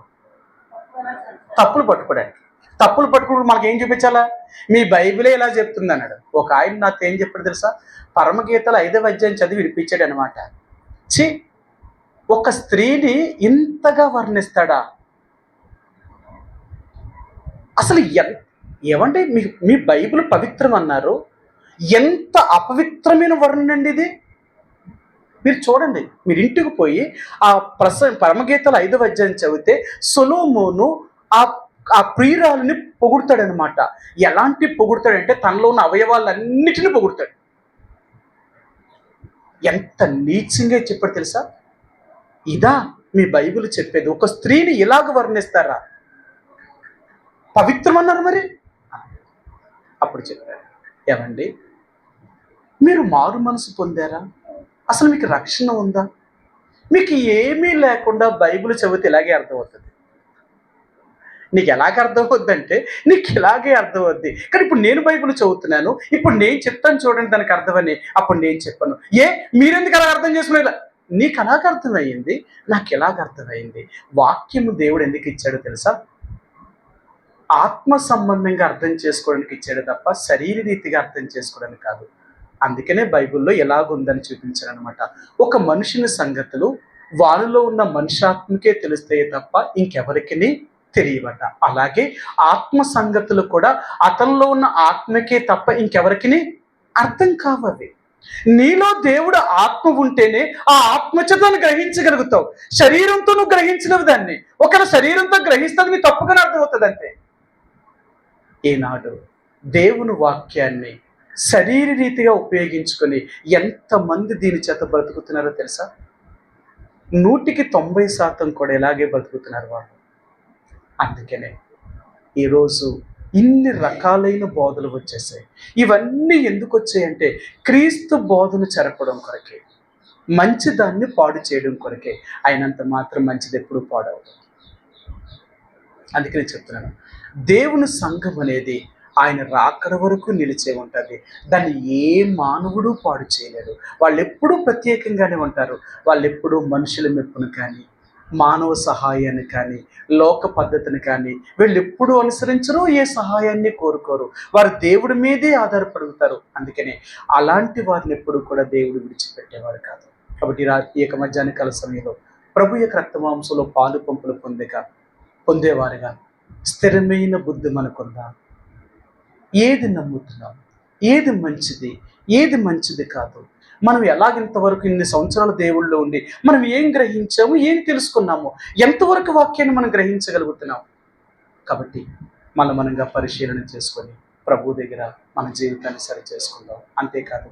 తప్పులు పట్టుకోవడానికి. తప్పులు పట్టుకున్నప్పుడు మనకి ఏం చూపించాలా? మీ బైబిలే ఇలా చెప్తుంది అన్నాడు. ఒక ఆయన నాతో ఏం చెప్పాడు తెలుసా? పరమగీతలు 5వ అధ్యాయం చదివి వినిపించాడు అనమాట. ఒక స్త్రీని ఇంతగా వర్ణిస్తాడా? అసలు ఏమంటే మీ బైబిల్ పవిత్రం అన్నారు, ఎంత అపవిత్రమైన వర్ణన అండి ఇది. మీరు చూడండి, మీరు ఇంటికి పోయి ఆ పరమగీతలు 5వ అధ్యాయం చదివితే సొలొమోను ఆ ప్రియురాలని పొగుడతాడనమాట. ఎలాంటి పొగుడతాడంటే తనలో ఉన్న అవయవాలన్నిటిని పొగుడతాడు. ఎంత నీచంగా చెప్పాడు తెలుసా? ఇదా మీ బైబిల్ చెప్పేది? ఒక స్త్రీని ఇలాగ వర్ణిస్తారా? పవిత్రం అన్నారు మరి. అప్పుడు చెప్పారు, ఏమండి మీరు మారు మనసు పొందారా? అసలు మీకు రక్షణ ఉందా? మీకు ఏమీ లేకుండా బైబిల్ చదివితే ఇలాగే అర్థమవుతుంది. నీకు ఎలాగ అర్థమవుద్దంటే నీకు ఇలాగే అర్థమవుద్ది. కానీ ఇప్పుడు నేను బైబిల్ చదువుతున్నాను, ఇప్పుడు నేను చెప్తాను చూడండి దానికి అర్థమని. అప్పుడు నేను చెప్పాను, మీరెందుకు అలా అర్థం చేసుకునేలా? నీకు అలాగ అర్థమయ్యింది, నాకు ఎలాగ అర్థమైంది. వాక్యము దేవుడు ఎందుకు ఇచ్చాడో తెలుసా? ఆత్మ సంబంధంగా అర్థం చేసుకోవడానికి ఇచ్చాడు తప్ప శరీర రీతిగా అర్థం చేసుకోవడానికి కాదు. అందుకనే బైబిల్లో ఎలాగుందని చూపించాడు అనమాట. ఒక మనుషుని సంగతులు వారిలో ఉన్న మనుషాత్మకే తెలుస్తాయి తప్ప ఇంకెవరికి తెలియవట. అలాగే ఆత్మ సంగతులు కూడా అతనిలో ఉన్న ఆత్మకే తప్ప ఇంకెవరికి అర్థం కావవి. నీలో దేవుడు ఆత్మ ఉంటేనే ఆ ఆత్మచేతను గ్రహించగలుగుతావు. శరీరంతో నువ్వు గ్రహించినవి దాన్ని. ఒకవేళ శరీరంతో గ్రహిస్తుంది నీ తప్పుగానే అర్థమవుతుంది అంతే. ఈనాడు దేవుని వాక్యాన్ని శరీర రీతిగా ఉపయోగించుకొని ఎంతమంది దీని చేత బ్రతుకుతున్నారో తెలుసా? 190% కూడా ఇలాగే బ్రతుకుతున్నారు వాళ్ళు. అందుకనే ఈరోజు ఇన్ని రకాలైన బోధలు వచ్చేసాయి. ఇవన్నీ ఎందుకు వచ్చాయంటే క్రీస్తు బోధను చెరపడం కొరకే, మంచిదాన్ని పాడు చేయడం కొరకే. అయినంత మాత్రం మంచిది ఎప్పుడు పాడవదు. అందుకని చెప్తున్నాను, దేవుని సంఘం అనేది ఆయన రాకడ వరకు నిలిచే ఉంటుంది. దాన్ని ఏ మానవుడు పాడు చేయలేడు. వాళ్ళు ఎప్పుడూ ప్రత్యేకంగానే ఉంటారు. వాళ్ళు ఎప్పుడూ మనుషుల మెప్పును కానీ, మానవ సహాయాన్ని కానీ, లోక పద్ధతిని కానీ వీళ్ళు ఎప్పుడూ అనుసరించరు. ఏ సహాయాన్ని కోరుకోరు. వారు దేవుడి మీదే ఆధారపడుతారు. అందుకనే అలాంటి వారిని ఎప్పుడు కూడా దేవుడు విడిచిపెట్టేవాడు కాదు. కాబట్టి ఈ యొక్క మధ్యాహ్న కాల సమయంలో ప్రభు యొక్క రక్తమాంసంలో పాలు పంపులు పొందేవారుగా స్థిరమైన బుద్ధి మనకుందా? ఏది నమ్ముతున్నాం, ఏది మంచిది, ఏది మంచిది కాదు, మనం ఎలాగింతవరకు ఇన్ని సంవత్సరాల దేవుళ్ళలో ఉండి మనం ఏం గ్రహించాము, ఏం తెలుసుకున్నాము, ఎంతవరకు వాక్యాన్ని మనం గ్రహించగలుగుతున్నాం. కాబట్టి మనంగా పరిశీలన చేసుకొని ప్రభు దగ్గర మన జీవితాన్ని సరి చేసుకుందాం. అంతేకాదు,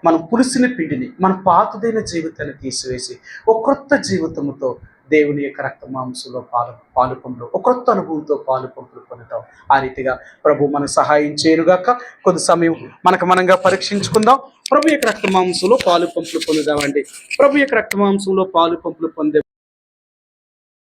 మనం పులిసిన పిండిని, మన పాతదైన జీవితాన్ని తీసివేసి ఒక క్రొత్త జీవితంతో దేవుని యొక్క రక్త మాంసంలో పాలు పంపులు, ఒక క్రొత్త అనుభవంతో పాలు పంపులు పొందుతాం. ఆ రీతిగా ప్రభు మనకు సహాయం చేయనుగాక. కొద్ది సమయం మనంగా పరీక్షించుకుందాం. ప్రభు యొక్క రక్త మాంసంలో పాలు పంపులు పొందుదామండి. ప్రభు యొక్క రక్త మాంసంలో పాలు పంపులు పొందే